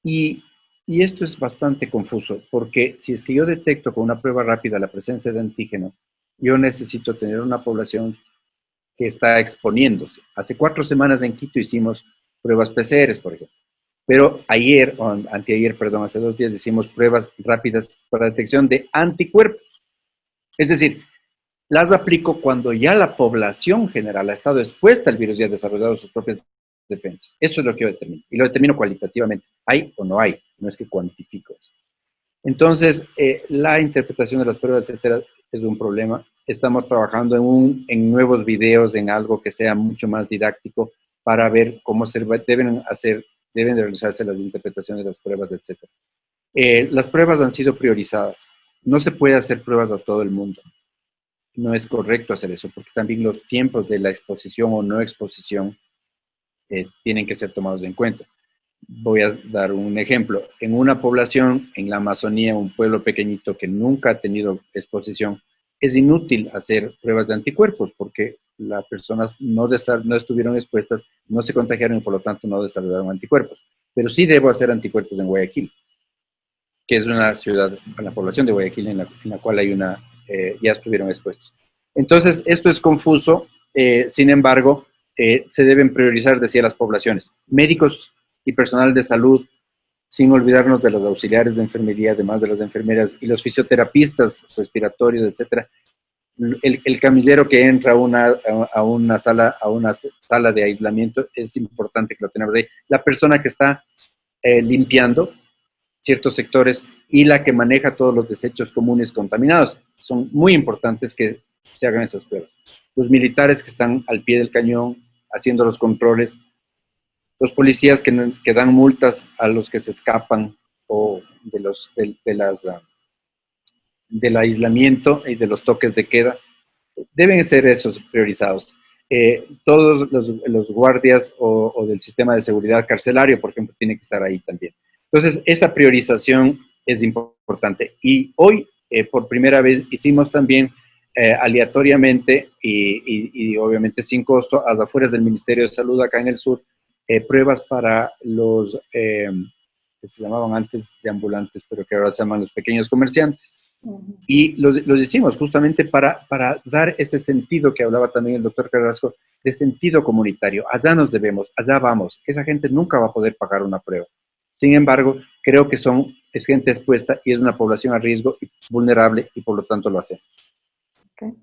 Y esto es bastante confuso, porque si es que yo detecto con una prueba rápida la presencia de antígeno, yo necesito tener una población que está exponiéndose. Hace 4 semanas en Quito hicimos pruebas PCR, por ejemplo. Pero hace 2 días hicimos pruebas rápidas para detección de anticuerpos. Es decir, las aplico cuando ya la población general ha estado expuesta al virus y ha desarrollado sus propias defensas. Eso es lo que yo determino. Y lo determino cualitativamente. ¿Hay o no hay? No es que cuantifico eso. Entonces, la interpretación de las pruebas, etcétera, es un problema. Estamos trabajando en nuevos videos, en algo que sea mucho más didáctico para ver cómo deben realizarse las interpretaciones de las pruebas, etcétera. Las pruebas han sido priorizadas. No se puede hacer pruebas a todo el mundo. No es correcto hacer eso, porque también los tiempos de la exposición o no exposición tienen que ser tomados en cuenta. Voy a dar un ejemplo. En una población, en la Amazonía, un pueblo pequeñito que nunca ha tenido exposición, es inútil hacer pruebas de anticuerpos porque las personas no estuvieron expuestas, no se contagiaron y por lo tanto no desarrollaron anticuerpos. Pero sí debo hacer anticuerpos en Guayaquil, que es una ciudad, la población de Guayaquil en la cual hay ya estuvieron expuestos. Entonces, esto es confuso, sin embargo, se deben priorizar, decía, las poblaciones. Médicos y personal de salud, sin olvidarnos de los auxiliares de enfermería, además de las enfermeras y los fisioterapistas respiratorios, etcétera. El camillero que entra a una sala de aislamiento, es importante que lo tengamos ahí. La persona que está limpiando ciertos sectores y la que maneja todos los desechos comunes contaminados. Son muy importantes que se hagan esas pruebas. Los militares que están al pie del cañón haciendo los controles los policías que dan multas a los que se escapan o del aislamiento y de los toques de queda, deben ser esos priorizados. Todos los guardias o del sistema de seguridad carcelario, por ejemplo, tienen que estar ahí también. Entonces, esa priorización es importante. Y hoy, por primera vez, hicimos también aleatoriamente y obviamente sin costo, a las afueras del Ministerio de Salud acá en el sur, pruebas para los que se llamaban antes de ambulantes, pero que ahora se llaman los pequeños comerciantes. Y los hicimos justamente para dar ese sentido que hablaba también el doctor Carrasco, de sentido comunitario. Allá nos debemos, allá vamos. Esa gente nunca va a poder pagar una prueba. Sin embargo, creo que es gente expuesta y es una población a riesgo y vulnerable y por lo tanto lo hacen. Okay.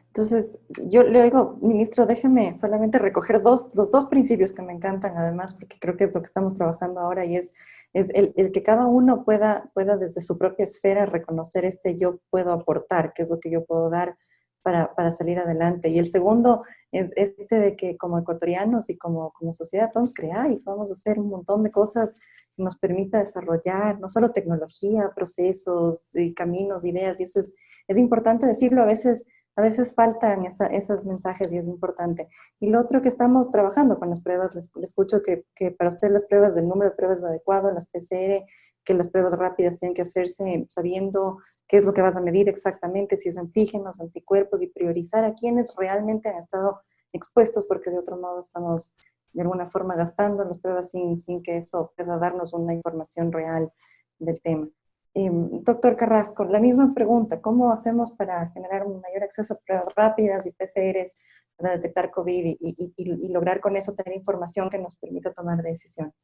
Entonces, yo le digo, ministro, déjeme solamente recoger los dos principios que me encantan, además, porque creo que es lo que estamos trabajando ahora, y es el que cada uno pueda desde su propia esfera reconocer yo puedo aportar, qué es lo que yo puedo dar para salir adelante. Y el segundo es de que como ecuatorianos y como sociedad podemos crear y podemos hacer un montón de cosas que nos permita desarrollar, no solo tecnología, procesos, y caminos, ideas, y eso es importante decirlo. A veces faltan esos mensajes y es importante. Y lo otro que estamos trabajando con las pruebas, les escucho que para usted las pruebas, del número de pruebas es adecuado, las PCR, que las pruebas rápidas tienen que hacerse sabiendo qué es lo que vas a medir exactamente, si es antígenos, anticuerpos, y priorizar a quienes realmente han estado expuestos, porque de otro modo estamos de alguna forma gastando las pruebas sin que eso pueda darnos una información real del tema. Doctor Carrasco, la misma pregunta, ¿cómo hacemos para generar un mayor acceso a pruebas rápidas y PCRs para detectar COVID y lograr con eso tener información que nos permita tomar decisiones?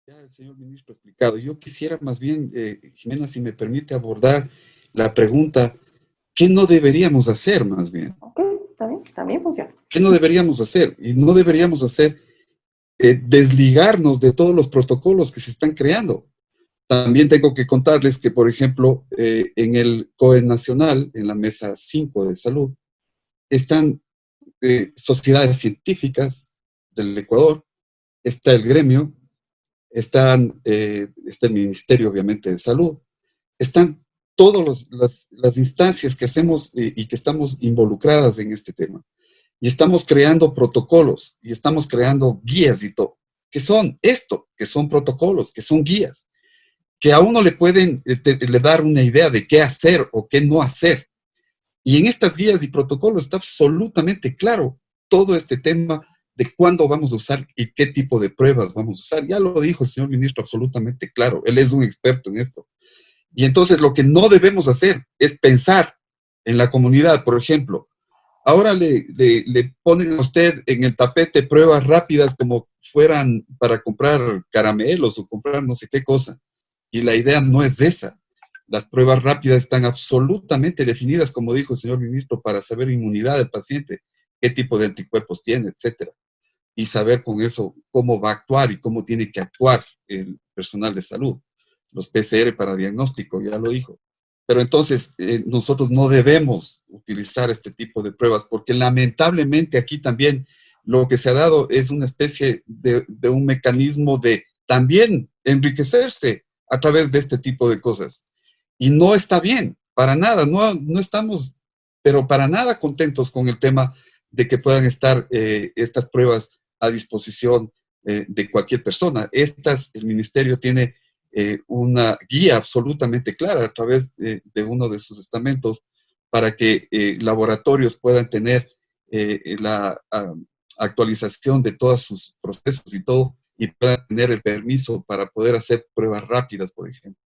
Ya el señor ministro ha explicado. Yo quisiera más bien, Jimena, si me permite abordar la pregunta, ¿qué no deberíamos hacer más bien? Ok, está bien, también funciona. ¿Qué no deberíamos hacer? Y no deberíamos hacer desligarnos de todos los protocolos que se están creando. También tengo que contarles que, por ejemplo, en el COE Nacional, en la Mesa 5 de Salud, están sociedades científicas del Ecuador, está el gremio, está el Ministerio, obviamente, de Salud, están todas las instancias que hacemos y que estamos involucradas en este tema. Y estamos creando protocolos y estamos creando guías y todo, que son que son protocolos, que son guías, que a uno le pueden le dar una idea de qué hacer o qué no hacer. Y en estas guías y protocolos está absolutamente claro todo este tema de cuándo vamos a usar y qué tipo de pruebas vamos a usar. Ya lo dijo el señor ministro absolutamente claro, él es un experto en esto. Y entonces lo que no debemos hacer es pensar en la comunidad. Por ejemplo, ahora le ponen a usted en el tapete pruebas rápidas como fueran para comprar caramelos o comprar no sé qué cosa. Y la idea no es esa. Las pruebas rápidas están absolutamente definidas, como dijo el señor ministro, para saber inmunidad del paciente, qué tipo de anticuerpos tiene, etcétera. Y saber con eso cómo va a actuar y cómo tiene que actuar el personal de salud. Los PCR para diagnóstico, ya lo dijo. Pero entonces nosotros no debemos utilizar este tipo de pruebas porque lamentablemente aquí también lo que se ha dado es una especie de un mecanismo de también enriquecerse a través de este tipo de cosas. Y no está bien, para nada, no estamos, pero para nada contentos con el tema de que puedan estar estas pruebas a disposición de cualquier persona. El ministerio tiene una guía absolutamente clara a través de uno de sus estamentos para que laboratorios puedan tener la actualización de todos sus procesos y todo, y puedan tener el permiso para poder hacer pruebas rápidas, por ejemplo.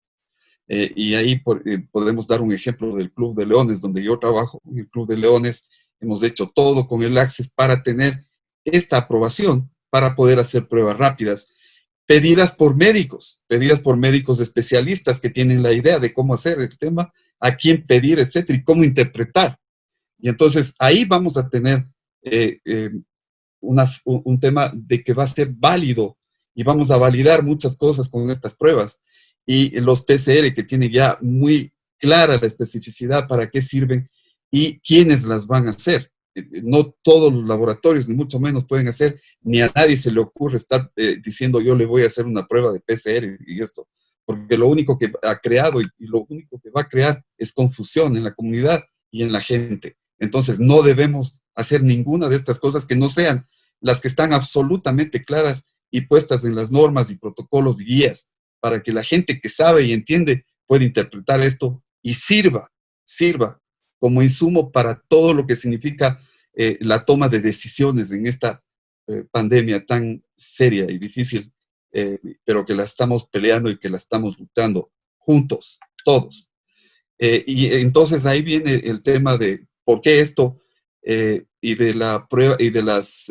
Y ahí podemos dar un ejemplo del Club de Leones, donde yo trabajo. En el Club de Leones hemos hecho todo con el Access para tener esta aprobación para poder hacer pruebas rápidas, pedidas por médicos especialistas que tienen la idea de cómo hacer el tema, a quién pedir, etcétera, y cómo interpretar. Y entonces ahí vamos a tener un tema de que va a ser válido y vamos a validar muchas cosas con estas pruebas. Y los PCR que tienen ya muy clara la especificidad para qué sirven y quiénes las van a hacer. no todos los laboratorios, ni mucho menos pueden hacer, ni a nadie se le ocurre estar diciendo yo le voy a hacer una prueba de PCR y esto, porque lo único que ha creado y lo único que va a crear es confusión en la comunidad y en la gente. Entonces no debemos hacer ninguna de estas cosas que no sean las que están absolutamente claras y puestas en las normas y protocolos y guías para que la gente que sabe y entiende pueda interpretar esto y sirva como insumo para todo lo que significa la toma de decisiones en esta pandemia tan seria y difícil, pero que la estamos peleando y que la estamos luchando juntos, todos. Y entonces ahí viene el tema de por qué esto y de la prueba y de las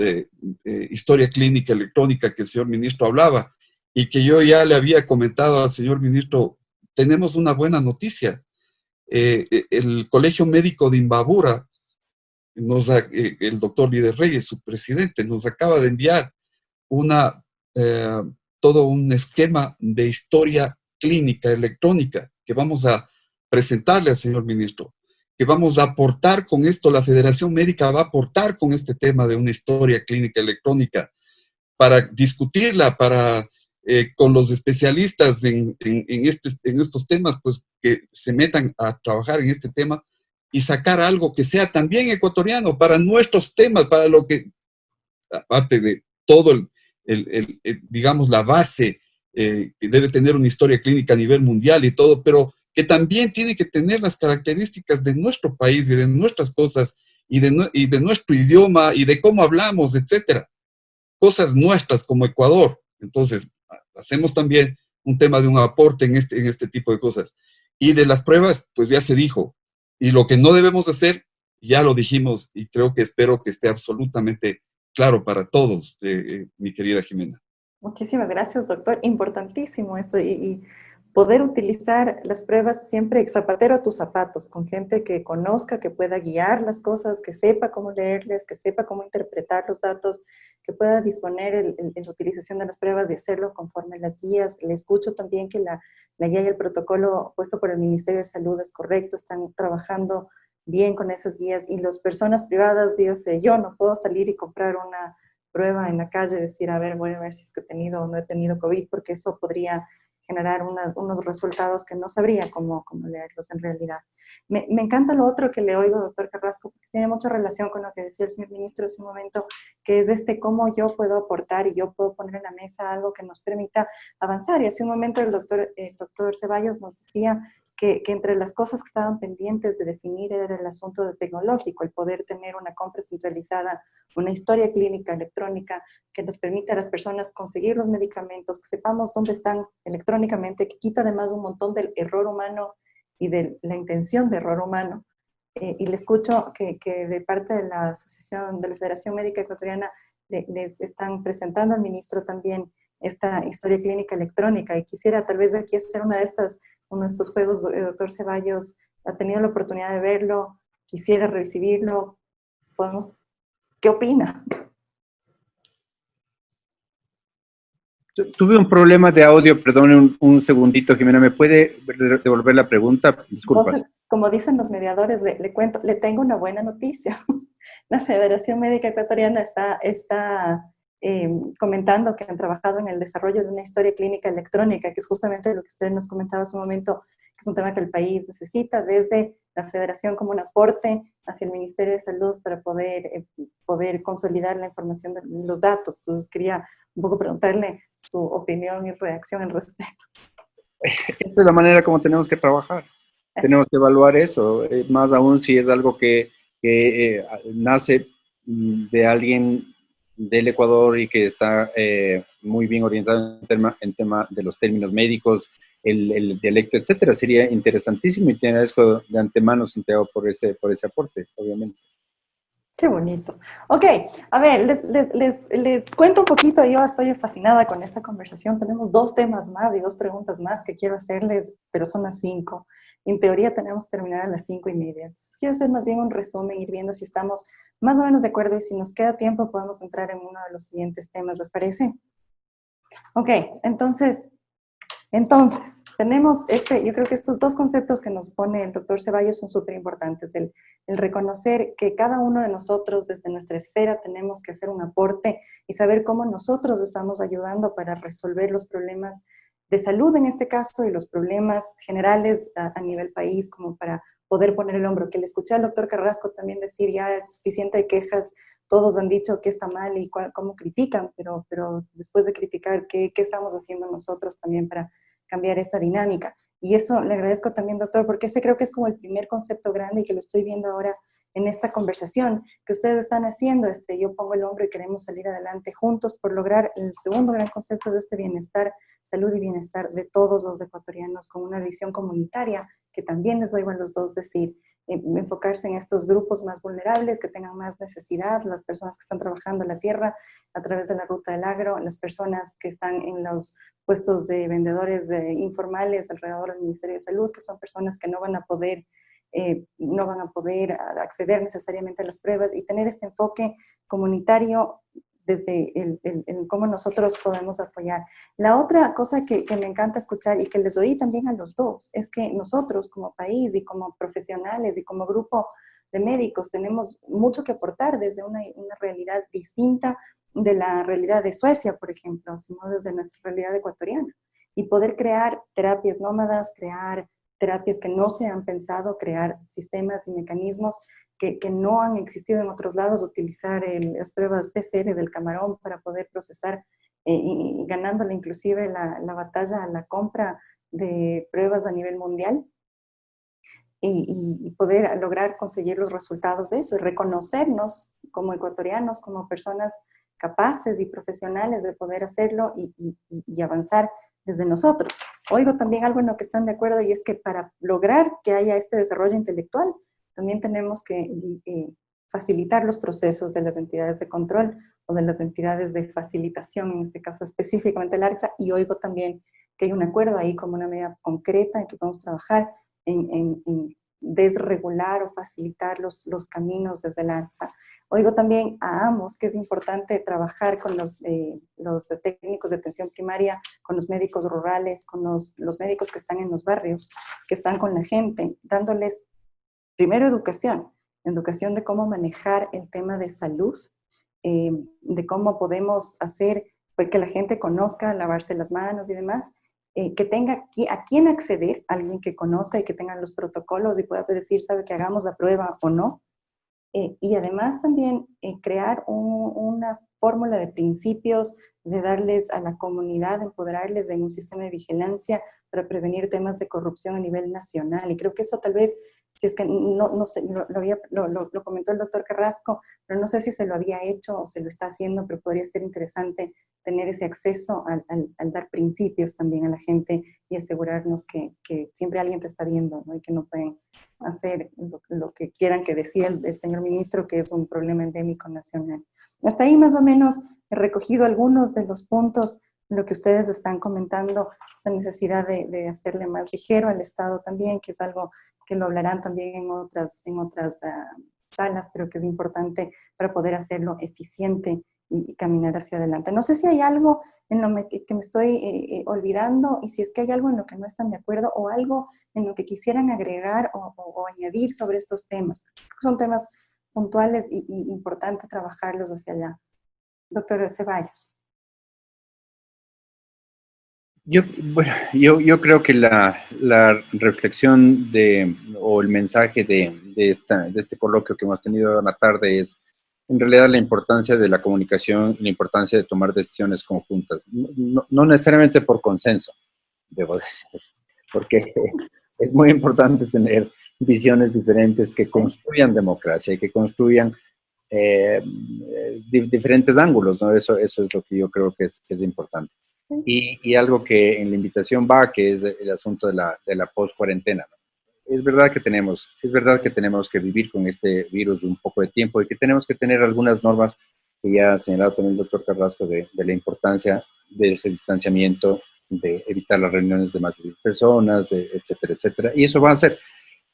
historia clínica electrónica que el señor ministro hablaba y que yo ya le había comentado al señor ministro, tenemos una buena noticia. El Colegio Médico de Imbabura, el doctor Líder Reyes, su presidente, nos acaba de enviar todo un esquema de historia clínica electrónica que vamos a presentarle al señor ministro, que vamos a aportar con esto, la Federación Médica va a aportar con este tema de una historia clínica electrónica para discutirla, con los especialistas en estos temas, pues que se metan a trabajar en este tema y sacar algo que sea también ecuatoriano para nuestros temas, para lo que, aparte de todo digamos, la base que debe tener una historia clínica a nivel mundial y todo, pero que también tiene que tener las características de nuestro país y de nuestras cosas y de nuestro idioma y de cómo hablamos, etcétera. Cosas nuestras como Ecuador. Entonces, hacemos también un tema de un aporte en este tipo de cosas. Y de las pruebas, pues ya se dijo. Y lo que no debemos hacer, ya lo dijimos, y espero que esté absolutamente claro para todos, mi querida Jimena. Muchísimas gracias, doctor. Importantísimo esto y poder utilizar las pruebas siempre zapatero a tus zapatos, con gente que conozca, que pueda guiar las cosas, que sepa cómo leerles, que sepa cómo interpretar los datos, que pueda disponer en la utilización de las pruebas y hacerlo conforme las guías. Le escucho también que la guía y el protocolo puesto por el Ministerio de Salud es correcto, están trabajando bien con esas guías y las personas privadas, dígase, yo no puedo salir y comprar una prueba en la calle y decir, a ver, voy a ver si es que he tenido o no he tenido COVID, porque eso podría generar unos resultados que no sabría cómo leerlos en realidad. Me encanta lo otro que le oigo, doctor Carrasco, porque tiene mucha relación con lo que decía el señor ministro hace un momento, que es cómo yo puedo aportar y yo puedo poner en la mesa algo que nos permita avanzar. Y hace un momento el doctor Ceballos nos decía que entre las cosas que estaban pendientes de definir era el asunto de tecnológico, el poder tener una compra centralizada, una historia clínica electrónica que nos permita a las personas conseguir los medicamentos, que sepamos dónde están electrónicamente, que quita además un montón del error humano y de la intención de error humano. Y le escucho que de parte de la Asociación de la Federación Médica Ecuatoriana les están presentando al ministro también esta historia clínica electrónica y quisiera tal vez aquí hacer uno de estos juegos, doctor Ceballos, ha tenido la oportunidad de verlo, quisiera recibirlo, ¿qué opina? Tuve un problema de audio, perdón, un segundito, Jimena, ¿me puede devolver la pregunta? Disculpa. Entonces, como dicen los mediadores, le cuento, le tengo una buena noticia. La Federación Médica Ecuatoriana está comentando que han trabajado en el desarrollo de una historia clínica electrónica, que es justamente lo que usted nos comentaba hace un momento, que es un tema que el país necesita desde la Federación como un aporte hacia el Ministerio de Salud para poder consolidar la información de los datos. Entonces quería un poco preguntarle su opinión y reacción al respecto. Esa es la manera como tenemos que trabajar. Tenemos que evaluar eso, más aún si es algo que nace de alguien del Ecuador y que está muy bien orientado en tema de los términos médicos, el dialecto, etcétera. Sería interesantísimo y te agradezco de antemano, Santiago, por ese aporte, obviamente. Qué bonito. Ok, a ver, les cuento un poquito. Yo estoy fascinada con esta conversación. Tenemos 2 temas más y 2 preguntas más que quiero hacerles, pero son las 5. En teoría tenemos que terminar a las 5:30. Entonces, quiero hacer más bien un resumen, ir viendo si estamos más o menos de acuerdo y si nos queda tiempo podemos entrar en uno de los siguientes temas. ¿Les parece? Ok, entonces, Entonces, tenemos yo creo que estos dos conceptos que nos pone el doctor Ceballos son súper importantes. El reconocer que cada uno de nosotros desde nuestra esfera tenemos que hacer un aporte y saber cómo nosotros estamos ayudando para resolver los problemas de salud en este caso y los problemas generales a nivel país, como para poder poner el hombro. Que le escuché al doctor Carrasco también decir, ya es suficiente de quejas, todos han dicho que está mal y cómo critican, pero después de criticar, ¿qué estamos haciendo nosotros también para cambiar esa dinámica? Y eso le agradezco también, doctor, porque ese creo que es como el primer concepto grande y que lo estoy viendo ahora en esta conversación que ustedes están haciendo. Yo pongo el hombro y queremos salir adelante juntos por lograr el segundo gran concepto es este bienestar, salud y bienestar de todos los ecuatorianos con una visión comunitaria que también les oigo a los dos decir, enfocarse en estos grupos más vulnerables que tengan más necesidad, las personas que están trabajando en la tierra a través de la ruta del agro, las personas que están en los puestos de vendedores informales alrededor del Ministerio de Salud, que son personas que no van a poder acceder necesariamente a las pruebas, y tener este enfoque comunitario desde el cómo nosotros podemos apoyar. La otra cosa que me encanta escuchar y que les oí también a los dos es que nosotros como país y como profesionales y como grupo de médicos tenemos mucho que aportar desde una realidad distinta de la realidad de Suecia, por ejemplo, sino desde nuestra realidad ecuatoriana, y poder crear terapias nómadas, crear terapias que no se han pensado, crear sistemas y mecanismos que no han existido en otros lados, utilizar las pruebas PCR del camarón para poder procesar, y ganándole inclusive la batalla a la compra de pruebas a nivel mundial, y poder lograr conseguir los resultados de eso y reconocernos como ecuatorianos, como personas capaces y profesionales de poder hacerlo y avanzar desde nosotros. Oigo también algo en lo que están de acuerdo, y es que para lograr que haya este desarrollo intelectual, también tenemos que facilitar los procesos de las entidades de control o de las entidades de facilitación, en este caso específicamente el ARCSA, y oigo también que hay un acuerdo ahí como una medida concreta en que podemos trabajar en desregular o facilitar los caminos desde el ARCSA. Oigo también a ambos que es importante trabajar con los técnicos de atención primaria, con los médicos rurales, con los médicos que están en los barrios, que están con la gente, dándoles primero educación de cómo manejar el tema de salud, de cómo podemos hacer pues, que la gente conozca, lavarse las manos y demás, que tenga a quién acceder, alguien que conozca y que tenga los protocolos y pueda decir, sabe que hagamos la prueba o no. Y además también crear una fórmula de principios, de darles a la comunidad, empoderarles en un sistema de vigilancia para prevenir temas de corrupción a nivel nacional. Y creo que eso tal vez, si es que no sé, lo comentó el doctor Carrasco, pero no sé si se lo había hecho o se lo está haciendo, pero podría ser interesante tener ese acceso al dar principios también a la gente y asegurarnos que siempre alguien te está viendo, ¿no? Y que no pueden hacer lo que quieran que decía el señor ministro, que es un problema endémico nacional. Hasta ahí más o menos he recogido algunos de los puntos en lo que ustedes están comentando, esa necesidad de hacerle más ligero al Estado también, que es algo que lo hablarán también en otras salas, pero que es importante para poder hacerlo eficiente y caminar hacia adelante. No sé si hay algo en lo que me estoy olvidando, y si es que hay algo en lo que no están de acuerdo o algo en lo que quisieran agregar o añadir sobre estos temas. Son temas puntuales y importante trabajarlos hacia allá. Doctor Ceballos. Yo creo que la reflexión o el mensaje de este coloquio que hemos tenido en la tarde es en realidad la importancia de la comunicación, la importancia de tomar decisiones conjuntas, no necesariamente por consenso, debo decir, porque es muy importante tener visiones diferentes que construyan democracia y que construyan diferentes ángulos, ¿no? Eso es lo que yo creo que es importante. Y algo que en la invitación va, que es el asunto de la post-cuarentena, ¿no? Es verdad que tenemos que vivir con este virus un poco de tiempo y que tenemos que tener algunas normas que ya ha señalado también el doctor Carrasco de la importancia de ese distanciamiento, de evitar las reuniones de más de 10 personas, etcétera, etcétera. Y eso va a ser.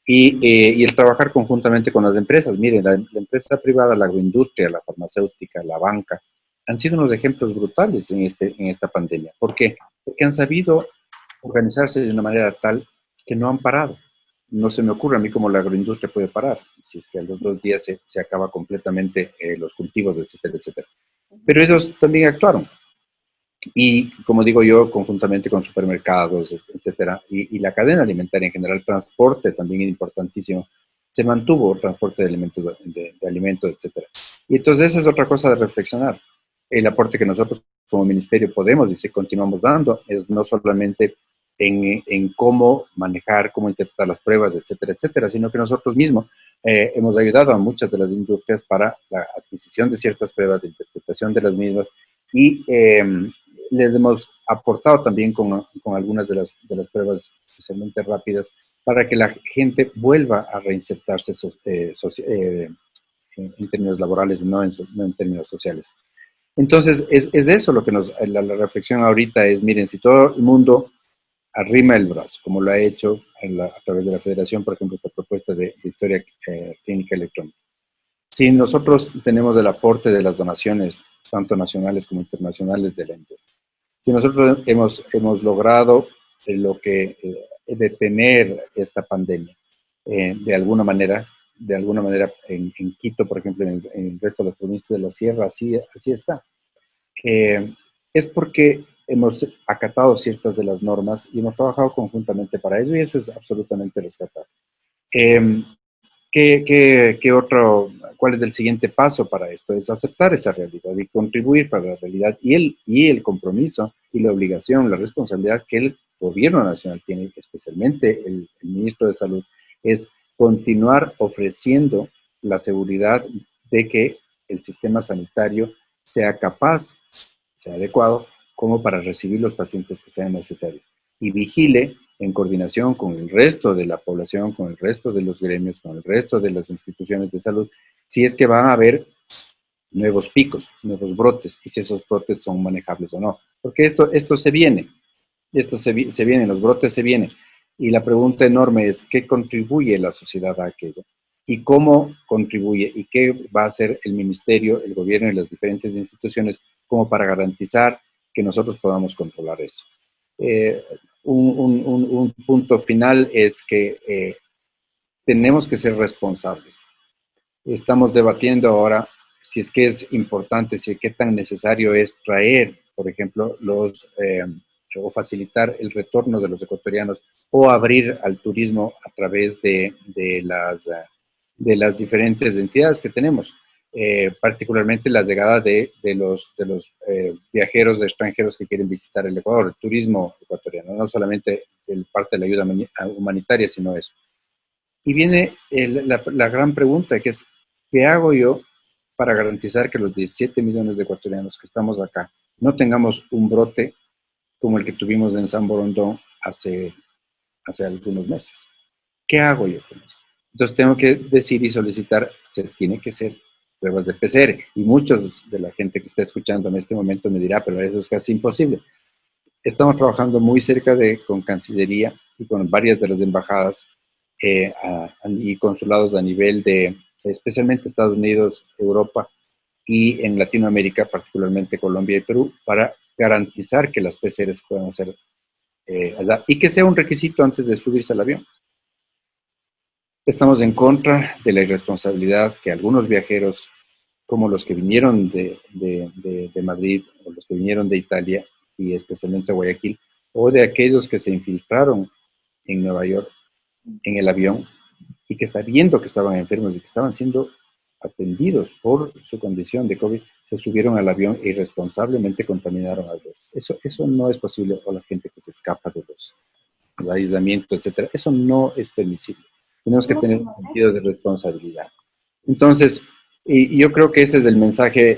Y el trabajar conjuntamente con las empresas. Miren, la empresa privada, la agroindustria, la farmacéutica, la banca, han sido unos ejemplos brutales en esta pandemia. ¿Por qué? Porque han sabido organizarse de una manera tal que no han parado. No se me ocurre a mí cómo la agroindustria puede parar, si es que a los 2 días se acaba completamente los cultivos, etcétera, etcétera. Pero ellos también actuaron. Y como digo yo, conjuntamente con supermercados, etcétera, y la cadena alimentaria en general, transporte también es importantísimo. Se mantuvo el transporte de alimentos, de alimentos, etcétera. Y entonces esa es otra cosa de reflexionar. El aporte que nosotros como ministerio podemos y se continuamos dando es no solamente en cómo manejar, cómo interpretar las pruebas, etcétera, etcétera, sino que nosotros mismos hemos ayudado a muchas de las industrias para la adquisición de ciertas pruebas, de interpretación de las mismas, y les hemos aportado también con algunas de las pruebas especialmente rápidas para que la gente vuelva a reinsertarse en términos laborales, no en términos sociales. Entonces, es eso lo que la reflexión ahorita es, miren, si todo el mundo arrima el brazo, como lo ha hecho a través de la Federación, por ejemplo, esta propuesta de historia clínica electrónica. Si nosotros tenemos el aporte de las donaciones, tanto nacionales como internacionales de la industria, si nosotros hemos logrado detener esta pandemia de alguna manera en Quito, por ejemplo, en el resto de las provincias de la Sierra, así está. Es porque hemos acatado ciertas de las normas y hemos trabajado conjuntamente para ello, y eso es absolutamente rescatable. ¿Cuál es el siguiente paso para esto? Es aceptar esa realidad y contribuir para la realidad y el compromiso y la obligación, la responsabilidad que el gobierno nacional tiene, especialmente el ministro de Salud, es continuar ofreciendo la seguridad de que el sistema sanitario sea capaz, sea adecuado, como para recibir los pacientes que sean necesarios, y vigile en coordinación con el resto de la población, con el resto de los gremios, con el resto de las instituciones de salud, si es que van a haber nuevos picos, nuevos brotes, y si esos brotes son manejables o no. Porque esto se viene, los brotes se vienen. Y la pregunta enorme es, ¿qué contribuye la sociedad a aquello? ¿Y cómo contribuye? ¿Y qué va a hacer el ministerio, el gobierno y las diferentes instituciones como para garantizar que nosotros podamos controlar eso? Un punto final es que tenemos que ser responsables. Estamos debatiendo ahora si es que es importante, si es que tan necesario es traer, por ejemplo, o facilitar el retorno de los ecuatorianos o abrir al turismo a través de las diferentes entidades que tenemos. Particularmente la llegada de los viajeros extranjeros que quieren visitar el Ecuador, el turismo ecuatoriano, no solamente parte de la ayuda humanitaria, sino eso. Y viene la gran pregunta, que es, ¿qué hago yo para garantizar que los 17 millones de ecuatorianos que estamos acá no tengamos un brote como el que tuvimos en San Borondón hace algunos meses? ¿Qué hago yo con eso? Entonces tengo que decir y solicitar, se tiene que hacer pruebas de PCR. Y muchos de la gente que está escuchando en este momento me dirá, pero eso es casi imposible. Estamos trabajando muy cerca con Cancillería y con varias de las embajadas y consulados a nivel de, especialmente Estados Unidos, Europa y en Latinoamérica, particularmente Colombia y Perú, para garantizar que las PCRs puedan ser allá y que sea un requisito antes de subirse al avión. Estamos en contra de la irresponsabilidad que algunos viajeros, como los que vinieron de Madrid o los que vinieron de Italia y especialmente Guayaquil, o de aquellos que se infiltraron en Nueva York en el avión y que sabiendo que estaban enfermos y que estaban siendo atendidos por su condición de COVID, se subieron al avión e irresponsablemente contaminaron al resto. Eso no es posible, o la gente que se escapa de los aislamientos, etcétera. Eso no es permisible. Tenemos que tener un sentido de responsabilidad. Entonces, y yo creo que ese es el mensaje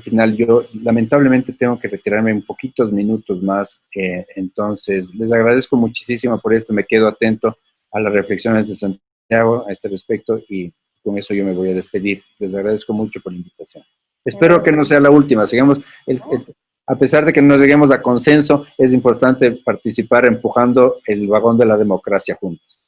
final. Yo lamentablemente tengo que retirarme un poquitos minutos más. Entonces, les agradezco muchísimo por esto. Me quedo atento a las reflexiones de Santiago a este respecto y con eso yo me voy a despedir. Les agradezco mucho por la invitación. Espero que no sea la última. Sigamos, a pesar de que no lleguemos a consenso, es importante participar empujando el vagón de la democracia juntos.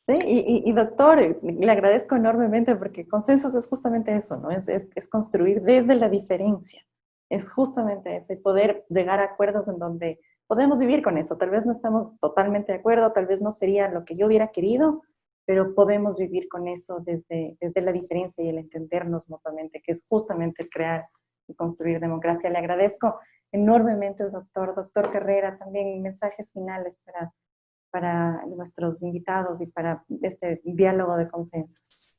Sí, y doctor, le agradezco enormemente porque consensos es justamente eso, ¿no? Es construir desde la diferencia, es justamente eso, y poder llegar a acuerdos en donde podemos vivir con eso. Tal vez no estamos totalmente de acuerdo, tal vez no sería lo que yo hubiera querido, pero podemos vivir con eso desde la diferencia y el entendernos mutuamente, que es justamente el crear y construir democracia. Le agradezco enormemente, doctor Carrera, también mensajes finales para nuestros invitados y para este diálogo de consensos.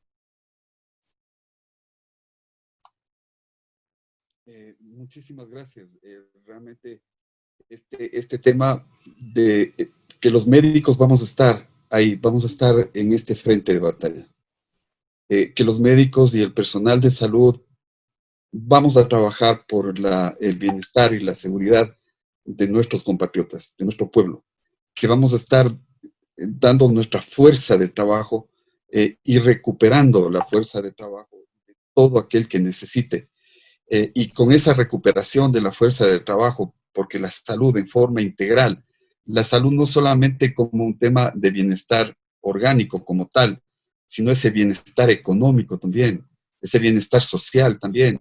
Muchísimas gracias. Realmente este tema de que los médicos vamos a estar ahí, vamos a estar en este frente de batalla. Que los médicos y el personal de salud vamos a trabajar por el bienestar y la seguridad de nuestros compatriotas, de nuestro pueblo, que vamos a estar dando nuestra fuerza de trabajo y recuperando la fuerza de trabajo de todo aquel que necesite. Y con esa recuperación de la fuerza de trabajo, porque la salud en forma integral, la salud no solamente como un tema de bienestar orgánico como tal, sino ese bienestar económico también, ese bienestar social también,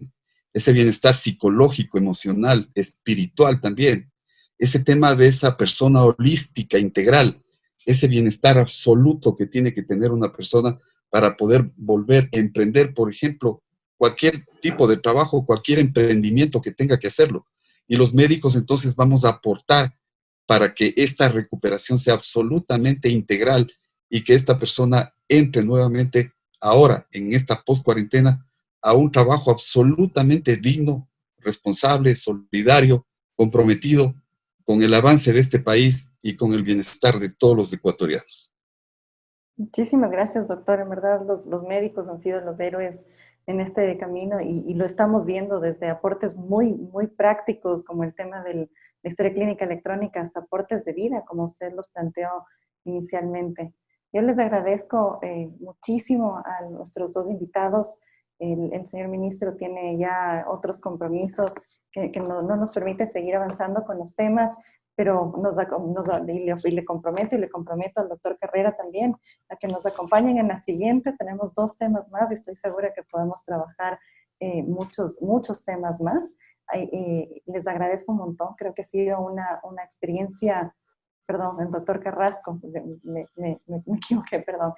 ese bienestar psicológico, emocional, espiritual también, ese tema de esa persona holística, integral, ese bienestar absoluto que tiene que tener una persona para poder volver a emprender, por ejemplo, cualquier tipo de trabajo, cualquier emprendimiento que tenga que hacerlo. Y los médicos entonces vamos a aportar para que esta recuperación sea absolutamente integral y que esta persona entre nuevamente ahora, en esta post-cuarentena, a un trabajo absolutamente digno, responsable, solidario, comprometido con el avance de este país y con el bienestar de todos los ecuatorianos. Muchísimas gracias, doctor. En verdad, los médicos han sido los héroes en este camino y lo estamos viendo desde aportes muy prácticos, como el tema de la historia clínica electrónica, hasta aportes de vida, como usted los planteó inicialmente. Yo les agradezco muchísimo a nuestros dos invitados. El señor ministro tiene ya otros compromisos que no nos permite seguir avanzando con los temas, pero y le comprometo al doctor Carrera también a que nos acompañen en la siguiente. Tenemos 2 temas más y estoy segura que podemos trabajar muchos temas más. Les agradezco un montón, creo que ha sido una experiencia, perdón, el doctor Carrasco, me equivoqué, perdón.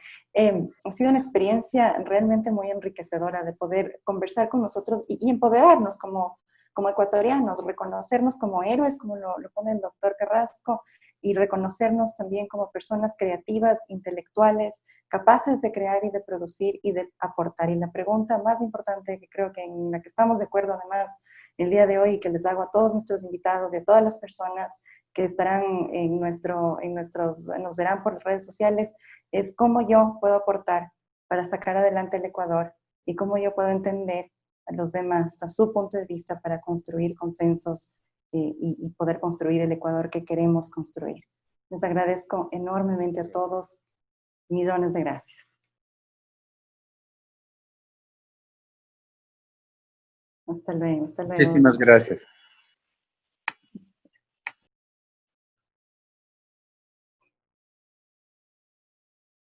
Ha sido una experiencia realmente muy enriquecedora de poder conversar con nosotros y empoderarnos como ecuatorianos, reconocernos como héroes, como lo pone el doctor Carrasco, y reconocernos también como personas creativas, intelectuales, capaces de crear y de producir y de aportar. Y la pregunta más importante, que creo que en la que estamos de acuerdo además el día de hoy, y que les hago a todos nuestros invitados y a todas las personas que estarán nos verán por las redes sociales, es cómo yo puedo aportar para sacar adelante el Ecuador y cómo yo puedo entender a los demás, a su punto de vista, para construir consensos y poder construir el Ecuador que queremos construir. Les agradezco enormemente a todos. Millones de gracias. Hasta luego, hasta luego. Muchísimas gracias.